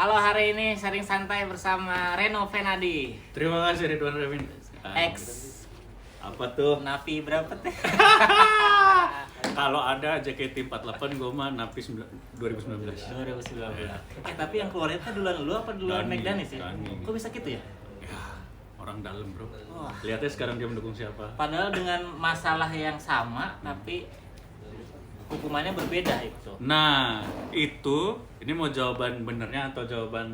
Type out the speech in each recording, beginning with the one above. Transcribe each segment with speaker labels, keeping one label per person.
Speaker 1: Halo, hari ini sering santai bersama Reno Venadi.
Speaker 2: Terima kasih Ridwan Remin.
Speaker 1: X
Speaker 2: Apa tuh?
Speaker 1: Navi berapa teh?
Speaker 2: Kalau ada JKT48 gue mah Napi 2019.
Speaker 1: 2019. Tapi yang keluarnya tuh duluan lu apa duluan
Speaker 2: Dani,
Speaker 1: Megdani sih?
Speaker 2: Dani.
Speaker 1: Kok bisa gitu ya?
Speaker 2: Ya, orang dalam bro.
Speaker 1: Wah.
Speaker 2: Lihatnya sekarang dia mendukung siapa?
Speaker 1: Padahal dengan masalah yang sama, tapi hukumannya berbeda itu.
Speaker 2: Nah, itu ini mau jawaban benernya atau jawaban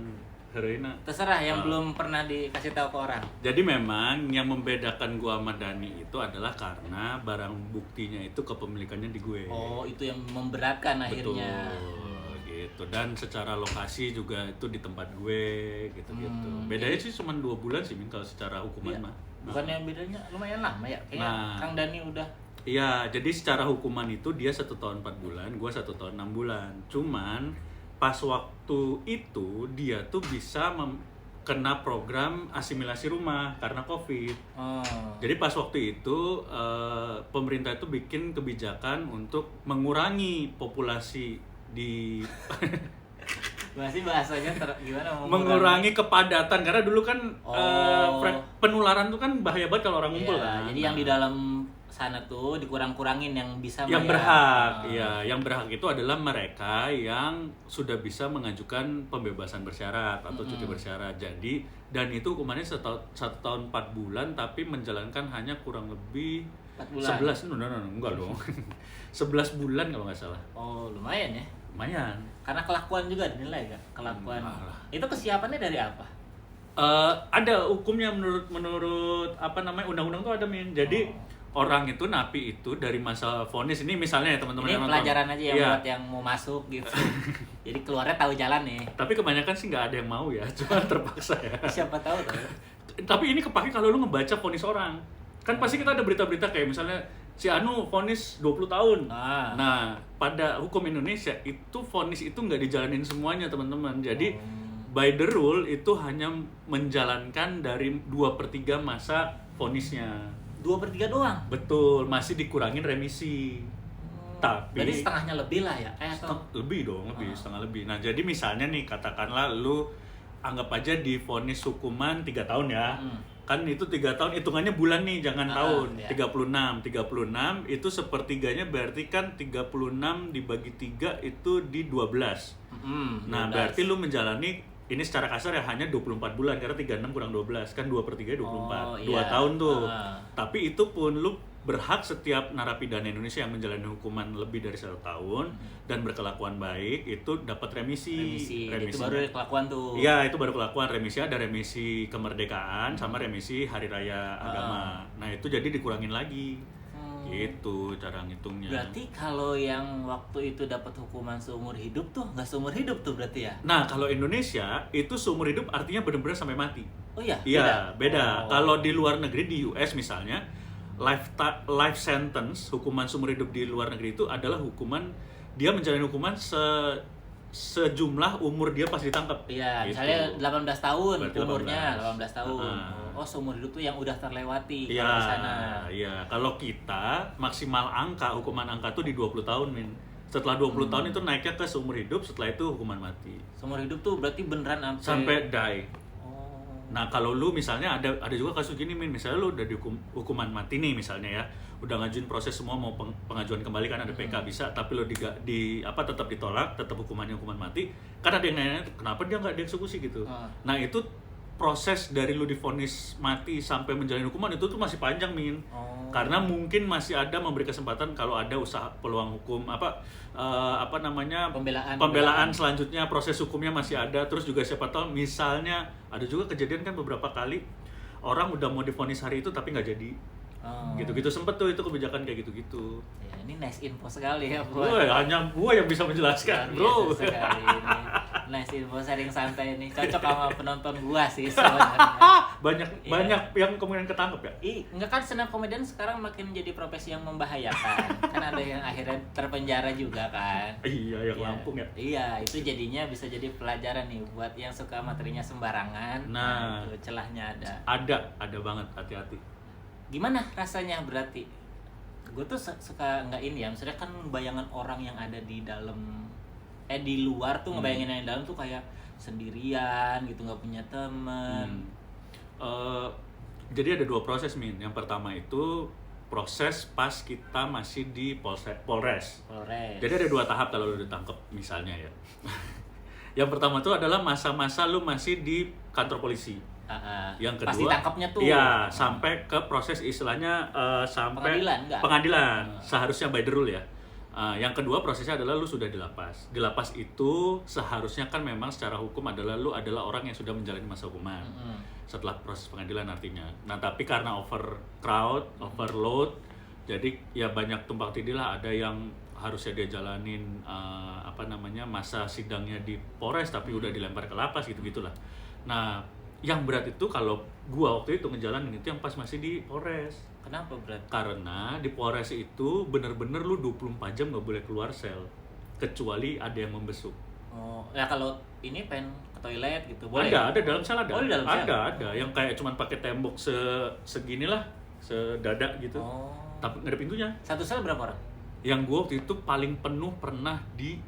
Speaker 2: heroina?
Speaker 1: Terserah yang belum pernah dikasih tahu ke orang.
Speaker 2: Jadi memang yang membedakan gua sama Dani itu adalah karena barang buktinya itu kepemilikannya di gue.
Speaker 1: Oh, itu yang memberatkan akhirnya.
Speaker 2: Betul, gitu. Dan secara lokasi juga itu di tempat gue, gitu-gitu. Bedanya sih cuma 2 bulan sih, Min, kalau secara hukuman
Speaker 1: Iya.
Speaker 2: mah.
Speaker 1: Bukannya bedanya lumayan lama ya? Kayaknya
Speaker 2: Nah.
Speaker 1: Kang Dani udah.
Speaker 2: Iya, jadi secara hukuman itu dia 1 tahun 4 bulan, gua 1 tahun 6 bulan. Cuman pas waktu itu dia tuh bisa kena program asimilasi rumah karena COVID.
Speaker 1: Oh.
Speaker 2: Jadi pas waktu itu pemerintah itu bikin kebijakan untuk mengurangi populasi di
Speaker 1: Masih bahasanya gimana?
Speaker 2: mengurangi kepadatan karena dulu kan
Speaker 1: Oh.
Speaker 2: penularan tuh kan bahaya banget kalau orang ngumpul
Speaker 1: Iya,
Speaker 2: kan.
Speaker 1: jadi yang di dalam sana tuh dikurang-kurangin yang bisa
Speaker 2: Yang
Speaker 1: bayar.
Speaker 2: berhak,
Speaker 1: Oh.
Speaker 2: iya, yang berhak itu adalah mereka yang sudah bisa mengajukan pembebasan bersyarat atau cuti bersyarat. Jadi dan itu hukumannya 1 tahun 4 bulan tapi menjalankan hanya kurang lebih
Speaker 1: 4 bulan.
Speaker 2: 11, enggak dong. 11 bulan kalau nggak salah.
Speaker 1: Oh, lumayan ya.
Speaker 2: Lumayan.
Speaker 1: Karena kelakuan juga dinilai kan? Kelakuan.
Speaker 2: Enggak lah.
Speaker 1: Itu kesiapannya dari apa?
Speaker 2: Ada hukumnya menurut apa namanya undang-undang tuh ada, Min. Jadi orang itu napi itu dari masa vonis ini misalnya ya teman-teman
Speaker 1: Ini
Speaker 2: yang nonton.
Speaker 1: pelajaran aja yang
Speaker 2: Iya.
Speaker 1: buat yang mau masuk gitu. Jadi keluarnya tahu jalan nih.
Speaker 2: Tapi kebanyakan sih nggak ada yang mau ya, cuma terpaksa ya.
Speaker 1: Siapa tahu tuh.
Speaker 2: Tapi ini kepake kalau lu ngebaca vonis orang. Kan pasti kita ada berita-berita kayak misalnya si Anu vonis 20 tahun.
Speaker 1: Ah.
Speaker 2: Nah, pada hukum Indonesia itu vonis itu nggak dijalanin semuanya, teman-teman. Jadi by the rule itu hanya menjalankan dari 2/3 masa vonisnya.
Speaker 1: 2/3 doang.
Speaker 2: Betul, masih dikurangin remisi. Tapi
Speaker 1: Berarti setengahnya lebih lah ya? Atau
Speaker 2: lebih dong, setengah lebih. Nah, jadi misalnya nih katakanlah lu anggap aja di vonis hukuman 3 tahun ya. Kan itu 3 tahun hitungannya bulan nih, jangan tahun.
Speaker 1: Iya.
Speaker 2: 36 itu sepertiganya berarti kan 36 dibagi 3 itu di 12. Nah,
Speaker 1: 12.
Speaker 2: berarti lu menjalani ini secara kasar ya hanya 24 bulan karena 36 kurang 12 kan 2/3 24.
Speaker 1: Oh,
Speaker 2: 2
Speaker 1: iya.
Speaker 2: tahun tuh.
Speaker 1: Ah.
Speaker 2: Tapi itu pun lu berhak setiap narapidana Indonesia yang menjalani hukuman lebih dari 1 tahun dan berkelakuan baik itu dapat remisi.
Speaker 1: remisi. Itu baru kelakuan tuh.
Speaker 2: Iya, itu baru kelakuan. Remisi ada remisi kemerdekaan sama remisi hari raya agama. Nah, itu jadi dikurangin lagi. Gitu cara ngitungnya.
Speaker 1: Berarti kalau yang waktu itu dapat hukuman seumur hidup tuh nggak seumur hidup tuh berarti ya?
Speaker 2: Nah, kalau Indonesia itu seumur hidup artinya benar-benar sampai mati.
Speaker 1: Oh iya?
Speaker 2: Iya, beda.
Speaker 1: Oh.
Speaker 2: Kalau di luar negeri di US misalnya, life sentence, hukuman seumur hidup di luar negeri itu adalah hukuman dia menjalani hukuman sejumlah umur dia pas ditangkap.
Speaker 1: Iya,
Speaker 2: Gitu.
Speaker 1: misalnya 18 tahun
Speaker 2: Berarti
Speaker 1: umurnya,
Speaker 2: 18.
Speaker 1: 18 tahun. Oh, seumur hidup tuh yang udah terlewati
Speaker 2: Iya,
Speaker 1: kalau di sana.
Speaker 2: iya. Kalau kita maksimal hukuman angka tuh di 20 tahun, Min. Setelah 20 tahun itu naiknya ke seumur hidup, setelah itu hukuman mati.
Speaker 1: Seumur hidup tuh berarti beneran
Speaker 2: Sampai die.
Speaker 1: Oh.
Speaker 2: Nah, kalau lu misalnya ada juga kasus gini, Min. Misalnya lu udah dihukum hukuman mati nih misalnya ya. Udah ngajuin proses semua mau pengajuan kembali kan ada PK bisa, tapi lu tetap ditolak, tetap hukumannya hukuman mati. Kan ada yang nanya, kenapa dia nggak dieksekusi gitu. Nah, itu proses dari lu divonis mati sampai menjalani hukuman itu tuh masih panjang, Min. Karena mungkin masih ada memberi kesempatan kalau ada usaha peluang hukum pembelaan selanjutnya, proses hukumnya masih ada. Terus juga siapa tahu misalnya ada juga kejadian kan beberapa kali orang udah mau divonis hari itu tapi nggak jadi. Gitu-gitu sempet tuh itu kebijakan kayak gitu-gitu.
Speaker 1: Ya, ini nice info sekali ya, Bro.
Speaker 2: Hanya gua yang bisa menjelaskan, Bro.
Speaker 1: Biasa sekali ini. Nice info sharing santai ini. Cocok sama penonton gua sih sebenarnya.
Speaker 2: banyak yang kemungkinan ketangkep ya.
Speaker 1: Enggak kan, stand up comedian sekarang makin jadi profesi yang membahayakan. Kan ada yang akhirnya terpenjara juga kan.
Speaker 2: Iya, yang Lampung ya.
Speaker 1: Iya, itu jadinya bisa jadi pelajaran nih buat yang suka materinya sembarangan.
Speaker 2: Nah,
Speaker 1: itu celahnya ada.
Speaker 2: Ada banget, hati-hati.
Speaker 1: Gimana rasanya berarti? Gue tuh suka nggak ini ya, misalnya kan bayangan orang yang ada di dalam di luar tuh ngebayangin yang dalam tuh kayak sendirian gitu, nggak punya teman.
Speaker 2: Jadi ada 2 proses, Min. Yang pertama itu proses pas kita masih di Polres. Jadi ada 2 tahap kalau lu ditangkap misalnya ya. Yang pertama itu adalah masa-masa lu masih di kantor polisi. Yang kedua,
Speaker 1: pas ditangkapnya tuh.
Speaker 2: Iya, sampai ke proses istilahnya sampai
Speaker 1: Pengadilan, enggak?
Speaker 2: Pengadilan. Seharusnya by the rule ya. Yang kedua prosesnya adalah lu sudah di lapas. Di lapas itu seharusnya kan memang secara hukum adalah lu adalah orang yang sudah menjalani masa hukuman. Setelah proses pengadilan artinya. Nah, tapi karena overload, jadi ya banyak tumpang tindih lah. Ada yang harusnya dia jalanin masa sidangnya di Polres tapi udah dilempar ke lapas gitu-gitulah. Nah, yang berat itu kalau gua waktu itu ngejalanin itu yang pas masih di Polres.
Speaker 1: Kenapa berat?
Speaker 2: Karena di Polres itu bener-bener lu 24 jam gak boleh keluar sel kecuali ada yang membesuk.
Speaker 1: Oh, ya kalau ini pengen ke toilet gitu boleh.
Speaker 2: Ada dalam sel ada.
Speaker 1: Oh, di dalam sel?
Speaker 2: Ada yang kayak cuman pakai tembok seginilah, sedada gitu.
Speaker 1: Oh.
Speaker 2: Tapi nggak ada pintunya.
Speaker 1: Satu sel berapa orang?
Speaker 2: Yang gua waktu itu paling penuh pernah di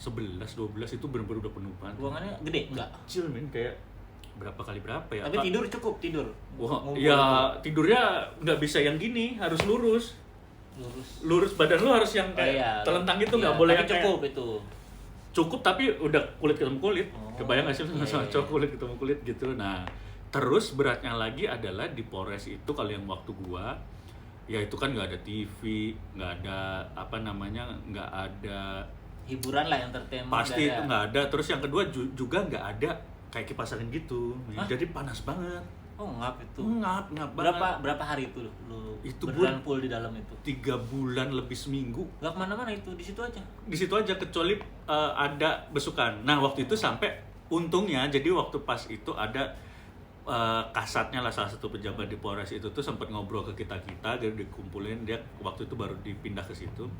Speaker 2: 11-12 itu bener-bener udah penuh banget.
Speaker 1: Ruangannya gede enggak?
Speaker 2: Kecil, men, kayak berapa kali berapa ya?
Speaker 1: Tapi tidur cukup tidur.
Speaker 2: Wah,
Speaker 1: Ngumpul
Speaker 2: ya
Speaker 1: gitu.
Speaker 2: tidurnya nggak bisa yang gini, harus lurus. Lurus badan lu harus yang kayak telentang gitu, nggak boleh
Speaker 1: tapi
Speaker 2: yang kayak
Speaker 1: cukup itu.
Speaker 2: Cukup tapi udah kulit ketemu kulit.
Speaker 1: Oh,
Speaker 2: Kebayang nggak sih
Speaker 1: iya,
Speaker 2: sama
Speaker 1: iya.
Speaker 2: cowok kulit ketemu kulit gitu. Nah, terus beratnya lagi adalah di Polres itu kalau yang waktu gua ya itu kan nggak ada TV, nggak ada nggak ada
Speaker 1: Hiburan lah, entertainment.
Speaker 2: pasti itu nggak ada. Terus yang kedua juga nggak ada kayak kipas angin gitu.
Speaker 1: Hah?
Speaker 2: Jadi panas banget.
Speaker 1: Oh, ngap itu.
Speaker 2: Ngap banget.
Speaker 1: Berapa hari itu lu
Speaker 2: Itu
Speaker 1: beneran full di dalam itu?
Speaker 2: 3 bulan lebih seminggu.
Speaker 1: Gak kemana-mana itu, di situ aja.
Speaker 2: Di situ aja kecuali ada besukan. Nah, waktu itu sampai untungnya jadi waktu pas itu ada kasatnya lah, salah satu pejabat di Polres itu tuh sempat ngobrol ke kita jadi dikumpulin, dia waktu itu baru dipindah ke situ.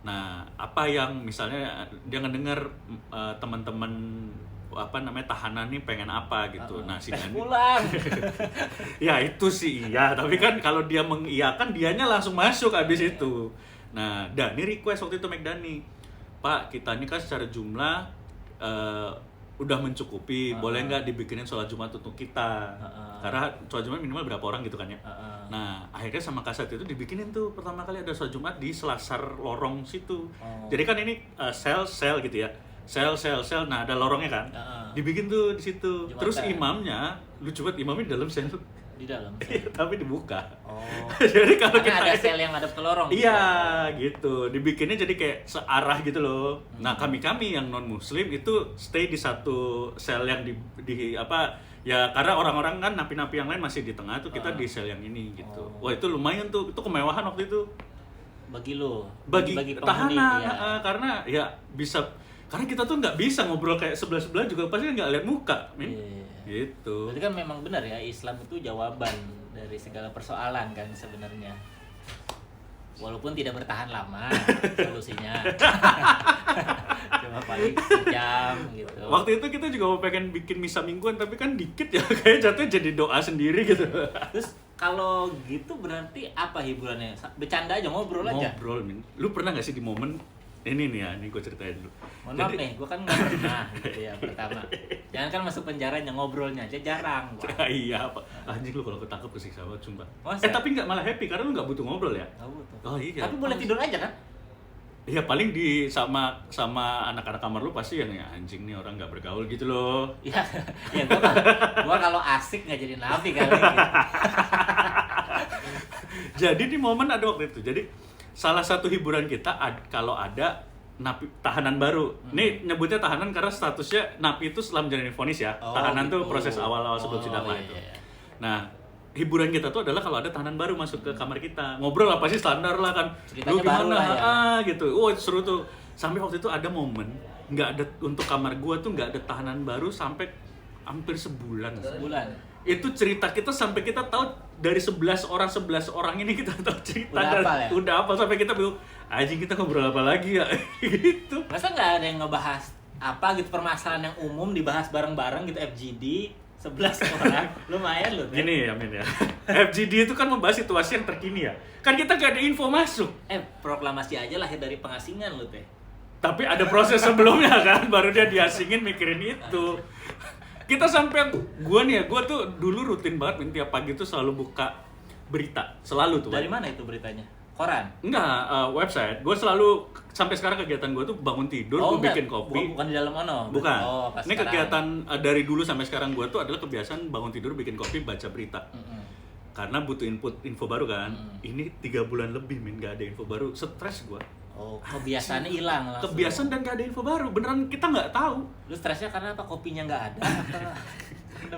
Speaker 2: Nah, apa yang misalnya dia ngedengar teman-teman tahanan nih pengen apa gitu. Nah, si Dani
Speaker 1: pulang.
Speaker 2: ya itu sih iya, tapi kan kalau dia mengiyakan dianya langsung masuk abis itu. Nah, Dani request waktu itu Dani, Pak, kita ini kan secara jumlah udah mencukupi, boleh nggak dibikinin sholat Jumat untuk kita? Karena sholat Jumat minimal berapa orang gitu kan ya. Nah, akhirnya sama Kasat itu dibikinin tuh pertama kali ada sholat Jumat di selasar lorong situ. Jadi kan ini sel gitu ya. Sel, nah ada lorongnya kan, dibikin tuh di situ.
Speaker 1: Jumatan.
Speaker 2: Terus imamnya, lucu banget, imamnya di dalam sel,
Speaker 1: Di dalam.
Speaker 2: tapi dibuka.
Speaker 1: Oh.
Speaker 2: Jadi kalau
Speaker 1: Karena
Speaker 2: kita
Speaker 1: ada sel yang hadap ke lorong.
Speaker 2: iya gitu, dibikinnya jadi kayak searah gitu loh. Nah, kami yang non Muslim itu stay di satu sel yang di ya karena orang-orang kan napi-napi yang lain masih di tengah tuh, kita di sel yang ini gitu. Wah, itu lumayan tuh, itu kemewahan waktu itu.
Speaker 1: Bagi lo.
Speaker 2: Bagi
Speaker 1: penghuni,
Speaker 2: tahanan,
Speaker 1: ya.
Speaker 2: karena ya bisa. Karena kita tuh nggak bisa ngobrol kayak sebelah-sebelah juga pasti nggak lihat muka, Min.
Speaker 1: Iya.
Speaker 2: Gitu.
Speaker 1: Berarti kan memang benar ya, Islam itu jawaban dari segala persoalan kan sebenarnya. Walaupun tidak bertahan lama solusinya. Cuma paling sejam gitu.
Speaker 2: Waktu itu kita juga mau pengen bikin misa mingguan tapi kan dikit ya, kayak jatuhnya jadi doa sendiri gitu.
Speaker 1: Terus kalau gitu berarti apa hiburannya? Bercanda aja, ngobrol aja.
Speaker 2: Ngobrol, Min. Lu pernah nggak sih di momen ini nih ya, ini gue ceritain dulu.
Speaker 1: Mohon maaf nih, gue kan nggak pernah gitu ya pertama. Jangan kan masuk penjaranya, ngobrolnya aja jarang. Wah.
Speaker 2: Iya, apa? Anjing lu kalau ketangkep kesiksa banget, sumpah.
Speaker 1: Masa?
Speaker 2: Tapi nggak malah happy karena lu nggak butuh ngobrol ya.
Speaker 1: Nggak butuh.
Speaker 2: Oh iya.
Speaker 1: Tapi boleh tidur aja kan?
Speaker 2: Iya, paling di sama anak-anak kamar lu pasti yang ya, anjing nih orang nggak bergaul gitu loh.
Speaker 1: Iya, ya gua kalau asik nggak jadi nabi kali. Gitu.
Speaker 2: Jadi di momen ada waktu itu. Jadi salah satu hiburan kita kalau ada napi tahanan baru. Nih nyebutnya tahanan karena statusnya napi itu setelah menjalani vonis ya.
Speaker 1: Oh,
Speaker 2: tahanan
Speaker 1: gitu.
Speaker 2: tuh proses awal-awal sebelum sidang lah
Speaker 1: iya,
Speaker 2: itu.
Speaker 1: iya.
Speaker 2: Nah, hiburan kita tuh adalah kalau ada tahanan baru masuk ke kamar kita. Ngobrol apa sih standar lah kan.
Speaker 1: Ceritanya
Speaker 2: Lu gimana?
Speaker 1: baru lah ya.
Speaker 2: Gitu. Oh, seru tuh. Sampai waktu itu ada momen nggak ada untuk kamar gua tuh nggak ada tahanan baru sampai hampir sebulan.
Speaker 1: Sebulan.
Speaker 2: Itu cerita kita sampai kita tahu dari 11 orang ini kita tahu cerita.
Speaker 1: Udah hafal ya?
Speaker 2: Udah apa sampai kita bingung, anjing kita ngobrol apa lagi ya? Gitu.
Speaker 1: Masa nggak ada yang ngebahas apa gitu, permasalahan yang umum dibahas bareng-bareng gitu, FGD 11 orang, lumayan loh.
Speaker 2: Gini ya, Min ya. FGD itu kan membahas situasi yang terkini ya. Kan kita gak ada info masuk.
Speaker 1: Proklamasi aja lahir dari pengasingan loh teh.
Speaker 2: Tapi ada proses sebelumnya kan, baru dia diasingin mikirin itu. Kita sampai gua tuh dulu rutin banget Min, tiap pagi tuh selalu buka berita, selalu tuh.
Speaker 1: Dari mana itu beritanya? Koran?
Speaker 2: Enggak, website. Gue selalu sampai sekarang kegiatan gue tuh bangun tidur, gue bikin kopi.
Speaker 1: Bukan di dalam ono.
Speaker 2: Bukan.
Speaker 1: Oh, pas
Speaker 2: Ini
Speaker 1: sekarang.
Speaker 2: kegiatan dari dulu sampai sekarang gue tuh adalah kebiasaan bangun tidur, bikin kopi, baca berita. Karena butuh info baru kan. Ini 3 bulan lebih Min, gak ada info baru. Stres gue.
Speaker 1: Oh, kebiasaannya hilang langsung.
Speaker 2: Kebiasaan dan gak ada info baru. Beneran kita nggak tahu.
Speaker 1: Lu stresnya karena apa? Kopinya nggak ada?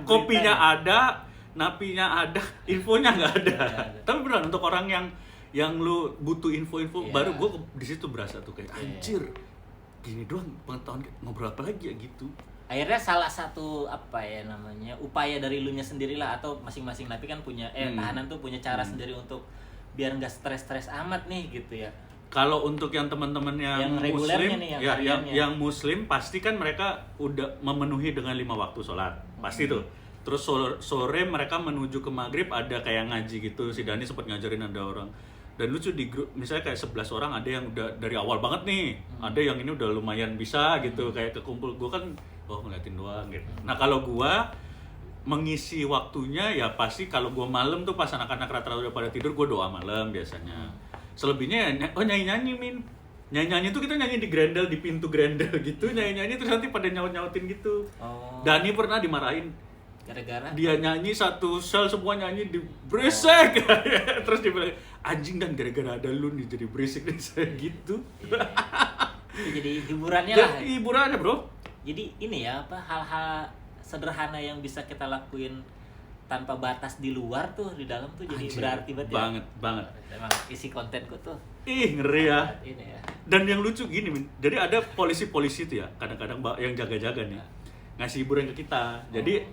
Speaker 2: Kopinya ada, napinya ada, infonya nggak ada. Tapi beneran untuk orang yang lu butuh info-info baru, gue di situ berasa tuh kayak anjir, gini doang pengetahuan, ngobrol apa lagi ya gitu.
Speaker 1: Akhirnya salah satu apa ya namanya upaya dari lu nya sendiri lah, atau masing-masing napi kan punya tahanan tuh punya cara sendiri untuk biar nggak stres-stres amat nih gitu ya.
Speaker 2: Kalau untuk yang teman-teman yang muslim,
Speaker 1: nih,
Speaker 2: yang muslim pasti kan mereka udah memenuhi dengan 5 waktu sholat, pasti tuh. Terus sore mereka menuju ke maghrib ada kayak ngaji gitu. Si Dani sempat ngajarin ada orang. Dan lucu di grup, misalnya kayak 11 orang ada yang udah dari awal banget nih. Ada yang ini udah lumayan bisa gitu, kayak kekumpul. Gue kan, ngeliatin doang gitu. Nah kalau gue mengisi waktunya ya pasti kalau gue malam tuh pas anak-anak rata-rata udah pada tidur, gue doa malam biasanya. Selebihnya nyanyi-nyanyi Min. Nyanyi-nyanyi tuh kita nyanyi di grendel, di pintu grendel gitu. Nyanyi-nyanyi terus nanti pada nyaut-nyautin gitu. Dani pernah dimarahin.
Speaker 1: Gara-gara
Speaker 2: Dia nyanyi satu sel semua nyanyi di berisik. Terus dia bilang, anjing dan gara-gara ada lu nih jadi berisik nih saya gitu.
Speaker 1: Jadi hiburannya lah.
Speaker 2: Hiburannya bro.
Speaker 1: Jadi ini ya apa hal-hal sederhana yang bisa kita lakuin tanpa batas di luar tuh, di dalam tuh jadi
Speaker 2: Anjir,
Speaker 1: berarti banget ya.
Speaker 2: Banget.
Speaker 1: Emang isi kontenku tuh
Speaker 2: Ngeri ya.
Speaker 1: ini ya.
Speaker 2: Dan yang lucu gini Min, jadi ada polisi-polisi tuh ya, kadang-kadang yang jaga-jaga nih ngasih hiburan ke kita. Jadi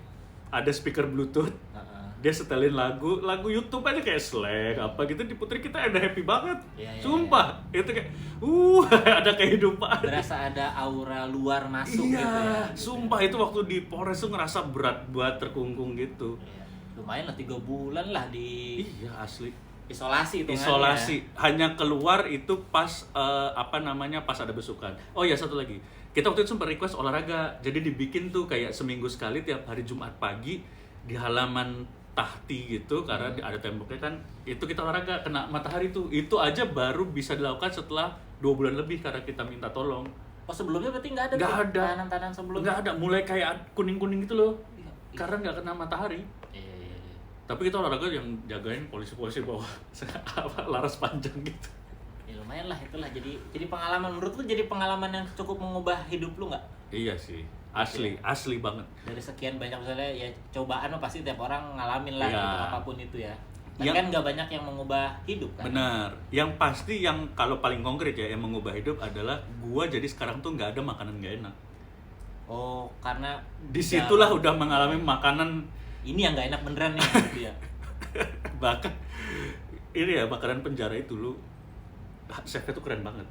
Speaker 2: ada speaker bluetooth, dia setelin lagu YouTube aja kayak Slack apa gitu diputerin, kita udah happy banget. Sumpah itu kayak ada kehidupan,
Speaker 1: berasa ada aura luar masuk gitu ya.
Speaker 2: Sumpah itu waktu di Polres tuh ngerasa berat buat terkungkung gitu.
Speaker 1: Lumayan lah 3 bulan lah di
Speaker 2: asli
Speaker 1: isolasi itu.
Speaker 2: Hanya keluar itu pas pas ada besukan. Oh ya satu lagi, kita waktu itu sempat request olahraga, jadi dibikin tuh kayak seminggu sekali tiap hari Jumat pagi di halaman Tahti gitu, karena ada temboknya kan, itu kita olahraga kena matahari tuh. Itu aja baru bisa dilakukan setelah 2 bulan lebih karena kita minta tolong.
Speaker 1: Oh sebelumnya berarti nggak ada?
Speaker 2: Nggak ada.
Speaker 1: Tahanan-tahanan sebelumnya?
Speaker 2: Nggak ada, mulai kayak kuning-kuning gitu loh, karena nggak kena matahari. Tapi kita olahraga yang jagain polisi-polisi bawah laras panjang gitu.
Speaker 1: Ya lumayan lah itulah, jadi pengalaman. Menurut lu jadi pengalaman yang cukup mengubah hidup lu nggak?
Speaker 2: Iya sih, asli banget.
Speaker 1: Dari sekian banyak misalnya ya cobaan lo pasti tiap orang ngalamin lah gitu, apapun itu ya. Tapi kan nggak banyak yang mengubah hidup kan?
Speaker 2: Benar. Yang pasti yang kalau paling konkret ya yang mengubah hidup adalah gua jadi sekarang tuh nggak ada makanan nggak enak.
Speaker 1: Oh karena
Speaker 2: disitulah udah mengalami makanan
Speaker 1: ini yang nggak enak beneran nih gitu ya.
Speaker 2: Bahkan ini ya makanan penjara itu lu chefnya tuh keren banget,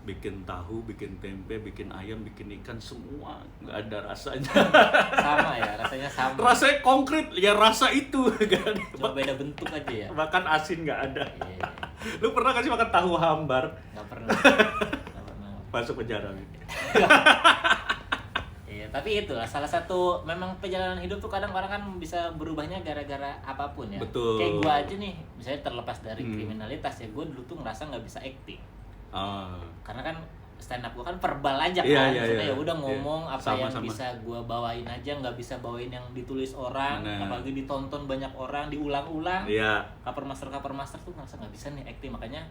Speaker 2: bikin tahu, bikin tempe, bikin ayam, bikin ikan, semua nggak ada rasanya.
Speaker 1: Sama ya, rasanya sama.
Speaker 2: Rasanya konkret ya, rasa itu kan.
Speaker 1: Cuma beda bentuk aja ya.
Speaker 2: Bahkan asin nggak ada. Lu pernah nggak sih makan tahu hambar?
Speaker 1: Nggak pernah.
Speaker 2: Masuk penjara nih.
Speaker 1: Tapi itulah salah satu memang perjalanan hidup tuh kadang orang kan bisa berubahnya gara-gara apapun ya.
Speaker 2: Betul.
Speaker 1: Kayak gua aja nih, misalnya terlepas dari kriminalitas ya, gua dulu tuh ngerasa nggak bisa acting. Karena kan stand up gua kan verbal aja kan, maksudnya ya udah ngomong apa yang bisa gua bawain aja, nggak bisa bawain yang ditulis orang, apalagi ditonton banyak orang, diulang-ulang. Cover master tuh ngerasa nggak bisa nih acting, makanya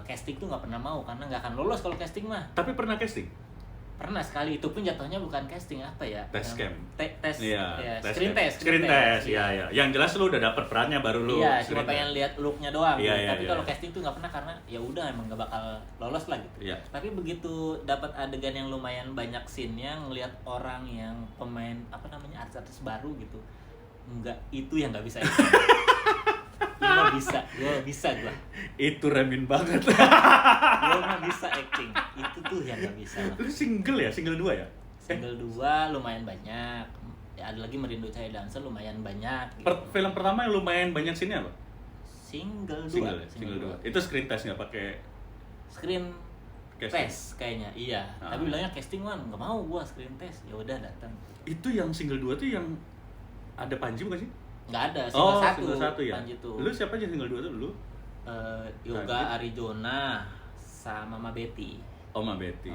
Speaker 1: casting tuh nggak pernah mau karena nggak akan lolos kalau casting mah.
Speaker 2: Tapi pernah casting?
Speaker 1: Pernah sekali, itu pun jatuhnya bukan casting, apa ya?
Speaker 2: Tes cam.
Speaker 1: Screen test.
Speaker 2: Iya. Yang jelas lu udah dapet perannya baru lu.
Speaker 1: Iya, cuma pengen lihat looknya doang. Tapi kalau
Speaker 2: iya.
Speaker 1: casting tuh nggak pernah karena ya udah emang nggak bakal lolos lah gitu.
Speaker 2: Iya.
Speaker 1: Tapi begitu dapat adegan yang lumayan banyak scene-nya, ngelihat orang yang pemain artis-artis baru gitu, itu yang nggak bisa. Gue bisa.
Speaker 2: Itu remin banget.
Speaker 1: Gue mah bisa acting. Itu tuh yang gak bisa.
Speaker 2: Lu single 2 ya?
Speaker 1: Single 2 lumayan banyak. Ya ada lagi Merindu Cahaya Dancer lumayan banyak gitu.
Speaker 2: Film pertama yang lumayan banyak sini apa?
Speaker 1: Single 2.
Speaker 2: Single 2. Itu screen test nggak pakai?
Speaker 1: Screen tes kayaknya, iya.
Speaker 2: Ah.
Speaker 1: Tapi bilangnya casting Wan, nggak mau gua screen test. Ya udah datang.
Speaker 2: Itu yang single 2 tuh yang ada Panji bukan sih?
Speaker 1: Nggak ada, single
Speaker 2: single 1 ya.
Speaker 1: Panji tuh.
Speaker 2: Lu siapa aja single 2 tuh lu?
Speaker 1: Yoga Arizona sama Mama Betty.
Speaker 2: Oh, Ma Betty.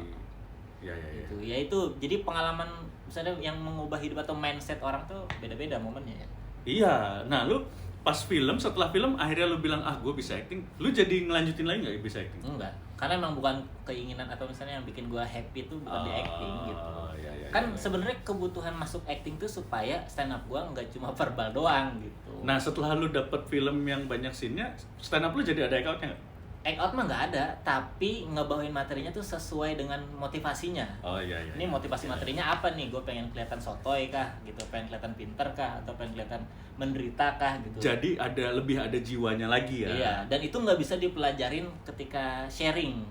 Speaker 2: Ya.
Speaker 1: Gitu. Ya itu jadi pengalaman misalnya yang mengubah hidup atau mindset orang tuh beda-beda momennya ya.
Speaker 2: Iya. Nah, lu pas film, setelah film akhirnya lu bilang gue bisa acting. Lu jadi ngelanjutin lagi nggak bisa acting?
Speaker 1: Enggak, karena emang bukan keinginan atau misalnya yang bikin gua happy tuh bukan di acting gitu.
Speaker 2: Iya,
Speaker 1: Kan sebenarnya kebutuhan masuk acting tuh supaya stand up gua nggak cuma verbal doang gitu.
Speaker 2: Nah, setelah lu dapet film yang banyak scene-nya, stand up lu jadi ada act-outnya nggak?
Speaker 1: Act out mah nggak ada, tapi ngebawain materinya tuh sesuai dengan motivasinya.
Speaker 2: Oh iya.
Speaker 1: Ini motivasi materinya apa nih? Gue pengen kelihatan sotoy kah gitu, pengen kelihatan pinter kah, atau pengen kelihatan menderita kah gitu.
Speaker 2: Jadi lebih ada jiwanya lagi ya.
Speaker 1: Iya, dan itu nggak bisa dipelajarin ketika sharing.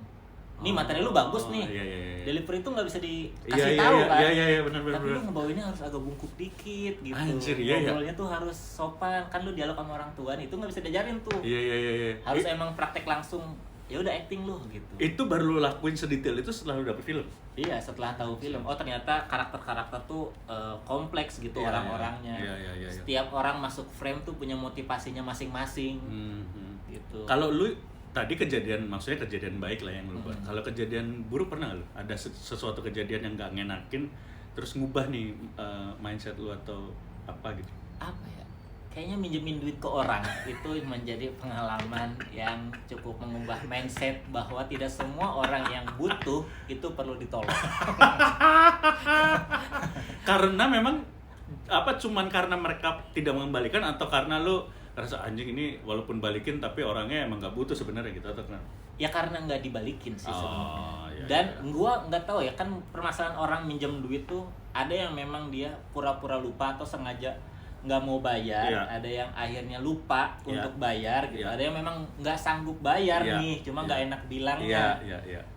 Speaker 1: Nih materi lu bagus nih.
Speaker 2: Iya.
Speaker 1: Delivery itu nggak bisa
Speaker 2: Iya,
Speaker 1: dikasih tahu kan.
Speaker 2: Iya, benar.
Speaker 1: Tapi lu ngebawainnya harus agak bungkuk dikit gitu.
Speaker 2: Anjir, iya.
Speaker 1: Ngobrolnya tuh harus sopan. Kan lu dialog sama orang tua itu nggak bisa diajarin tuh.
Speaker 2: Iya.
Speaker 1: Harus emang praktek langsung. Ya udah acting lu gitu.
Speaker 2: Itu baru lu lakuin sedetail itu setelah lu dapet film.
Speaker 1: Iya, setelah tahu film. Oh, ternyata karakter-karakter tuh kompleks gitu
Speaker 2: Iya,
Speaker 1: orang-orangnya.
Speaker 2: Iya.
Speaker 1: Setiap orang masuk frame tuh punya motivasinya masing-masing. Gitu.
Speaker 2: Kalau lu tadi maksudnya kejadian baik lah yang lu buat. Kalau kejadian buruk pernah nggak lu? Ada sesuatu kejadian yang nggak ngenakin, terus ngubah nih mindset lu atau apa gitu?
Speaker 1: Apa ya? Kayaknya minjemin duit ke orang itu menjadi pengalaman yang cukup mengubah mindset bahwa tidak semua orang yang butuh itu perlu ditolong.
Speaker 2: Karena memang cuman karena mereka tidak mengembalikan atau karena lu rasa anjing ini walaupun balikin tapi orangnya emang nggak butuh sebenarnya gitu atau kenapa?
Speaker 1: Ya karena nggak dibalikin sih sebenarnya.
Speaker 2: Iya,
Speaker 1: Dan gua nggak tahu ya, kan permasalahan orang minjem duit tuh ada yang memang dia pura-pura lupa atau sengaja nggak mau bayar, ada yang akhirnya lupa untuk bayar gitu, ada yang memang nggak sanggup bayar nih, cuma nggak enak bilangnya,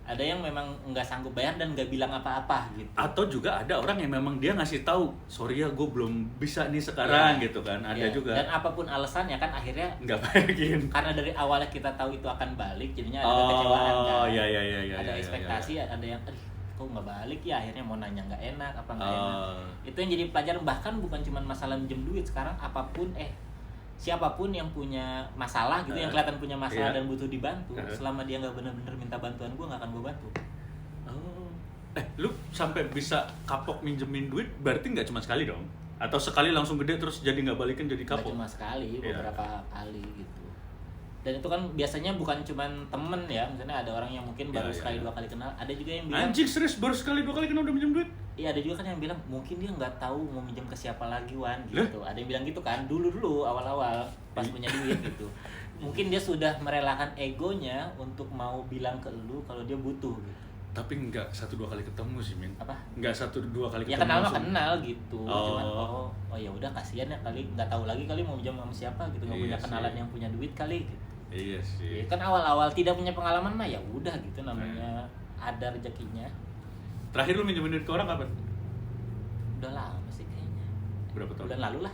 Speaker 1: ada yang memang nggak sanggup bayar dan nggak bilang apa-apa gitu.
Speaker 2: Atau juga ada orang yang memang dia ngasih tahu, sorry ya gue belum bisa nih sekarang gitu kan, ada juga.
Speaker 1: Dan apapun alasannya kan akhirnya
Speaker 2: nggak balikin.
Speaker 1: Karena dari awalnya kita tahu itu akan balik, jadinya ada kekecewaan kan.
Speaker 2: Iya.
Speaker 1: Ada ekspektasi, ada yang kok nggak balik ya, akhirnya mau nanya nggak enak apa nggak enak. Itu yang jadi pelajaran, bahkan bukan cuma masalah minjem duit, sekarang apapun siapapun yang punya masalah gitu, yang kelihatan punya masalah dan butuh dibantu, selama dia nggak benar-benar minta bantuan gue nggak akan gue bantu.
Speaker 2: Lu sampai bisa kapok minjemin duit berarti nggak cuma sekali dong? Atau sekali langsung gede terus jadi nggak balikin jadi kapok?
Speaker 1: Nggak cuma sekali, beberapa kali gitu. Dan itu kan biasanya bukan cuma temen ya, misalnya ada orang yang mungkin baru sekali dua kali kenal, ada juga yang bilang
Speaker 2: anjing serius baru sekali dua kali kenal udah minjem duit?
Speaker 1: Iya, ada juga kan yang bilang mungkin dia nggak tahu mau minjem ke siapa lagi Wan gitu. Ada yang bilang gitu kan dulu awal-awal pas punya duit gitu. Mungkin dia sudah merelakan egonya untuk mau bilang ke lu kalau dia butuh gitu.
Speaker 2: Tapi nggak 1-2 kali ketemu sih, Min.
Speaker 1: Apa?
Speaker 2: Nggak 1-2 kali ketemu.
Speaker 1: Ya kenal mah kenal gitu. Cuman oh ya udah, kasihan ya kali nggak tahu lagi kali mau minjem sama siapa gitu, nggak punya kenalan yang punya duit kali gitu.
Speaker 2: Iya sih.
Speaker 1: Ya, kan awal-awal tidak punya pengalaman mah ya udah gitu, namanya ada rezekinya.
Speaker 2: Terakhir lu minjemin duit ke orang kapan?
Speaker 1: Udah lama sih kayaknya.
Speaker 2: Berapa tahun?
Speaker 1: Bulan lalu lah.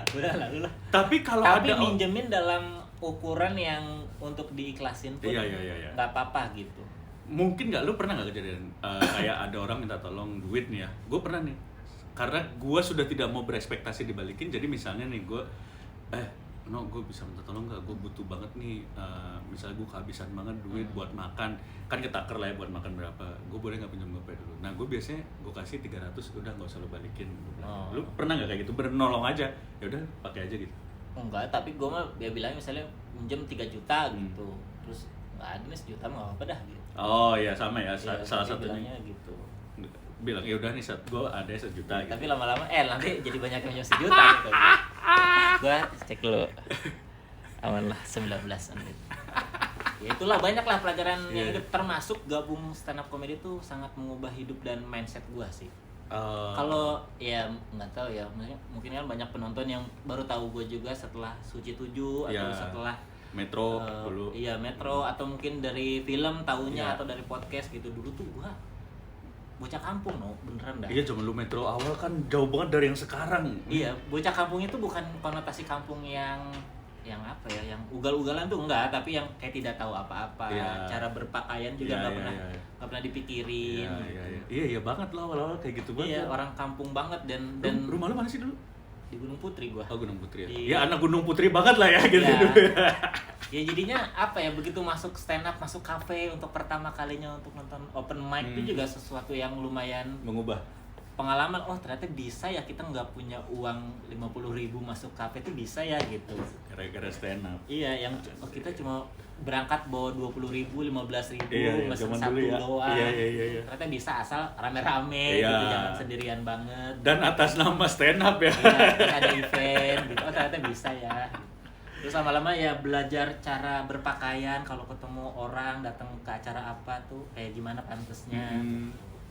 Speaker 1: Bulan lalu lah.
Speaker 2: Tapi kalau
Speaker 1: ada
Speaker 2: minjemin
Speaker 1: minjemin dalam ukuran yang untuk diikhlasin pun nggak apa-apa gitu.
Speaker 2: Mungkin nggak, lu pernah nggak kejadian kayak ada orang minta tolong duit nih ya? Gue pernah nih. Karena gue sudah tidak mau berekspektasi dibalikin. Jadi misalnya nih gue gue bisa minta tolong nggak, gue butuh banget nih, misalnya gue kehabisan banget duit buat makan, kan ketaker lah ya buat makan berapa, gue boleh nggak pinjam GoPay dulu? Nah gue biasanya gue kasih 300, udah nggak usah lo balikin. Lu pernah nggak kayak gitu, bernolong aja, ya udah pakai aja gitu?
Speaker 1: Enggak, tapi gue mah dia bilang misalnya minjem 3 juta gitu, terus nggak ada nih, 1 juta mah apa dah gitu.
Speaker 2: Oh ya sama ya, salah
Speaker 1: satunya
Speaker 2: satunya
Speaker 1: gitu.
Speaker 2: Bilang ya udah nih gue ada 1 juta gitu.
Speaker 1: Tapi lama-lama nanti jadi banyak yang minjem 1 juta gitu. Gua cek dulu. Aman lah 19 menit. Ya itulah, banyak lah pelajaran yang hidup, termasuk gabung stand up comedy itu sangat mengubah hidup dan mindset gua sih. Kalau ya nggak tahu ya, mungkin kan banyak penonton yang baru tahu gue juga setelah Suci 7 atau setelah
Speaker 2: Metro dulu.
Speaker 1: Iya, Metro, atau mungkin dari film tahunya atau dari podcast gitu. Dulu tuh gua bocah kampung beneran dah.
Speaker 2: Iya, zaman lu Metro awal kan jauh banget dari yang sekarang.
Speaker 1: Iya, bocah kampung itu bukan konotasi kampung yang yang apa ya, yang ugal-ugalan tuh enggak, tapi yang kayak tidak tahu apa-apa.
Speaker 2: Iya.
Speaker 1: Cara berpakaian juga
Speaker 2: Iya,
Speaker 1: nggak
Speaker 2: iya,
Speaker 1: pernah
Speaker 2: iya.
Speaker 1: nggak pernah dipikirin.
Speaker 2: Iya banget lah awal-awal kayak gitu banget.
Speaker 1: Iya,
Speaker 2: lah.
Speaker 1: orang kampung banget dan
Speaker 2: Rumah lu mana sih dulu?
Speaker 1: di Gunung Putri gua.
Speaker 2: Oh, Gunung Putri ya.
Speaker 1: Iya.
Speaker 2: Ya anak Gunung Putri banget lah ya gitu.
Speaker 1: Iya.
Speaker 2: dulu.
Speaker 1: Ya jadinya apa ya, begitu masuk stand up, masuk kafe untuk pertama kalinya untuk nonton open mic itu juga sesuatu yang lumayan
Speaker 2: Mengubah.
Speaker 1: pengalaman. Oh ternyata bisa ya, kita nggak punya uang 50.000 masuk kafe itu bisa ya gitu.
Speaker 2: Gara-gara stand up.
Speaker 1: Iya, yang kita cuma berangkat bawa 20.000, 15.000,
Speaker 2: Iya,
Speaker 1: mesen
Speaker 2: zaman
Speaker 1: satu
Speaker 2: dulu ya.
Speaker 1: doang.
Speaker 2: Iya.
Speaker 1: Ternyata bisa asal rame-rame
Speaker 2: Iya.
Speaker 1: gitu, jangan sendirian banget.
Speaker 2: Dan atas nama stand up ya.
Speaker 1: Iya, terus ada event gitu. Oh ternyata bisa ya. Terus lama-lama ya belajar cara berpakaian kalau ketemu orang datang ke acara apa tuh kayak gimana pantesnya.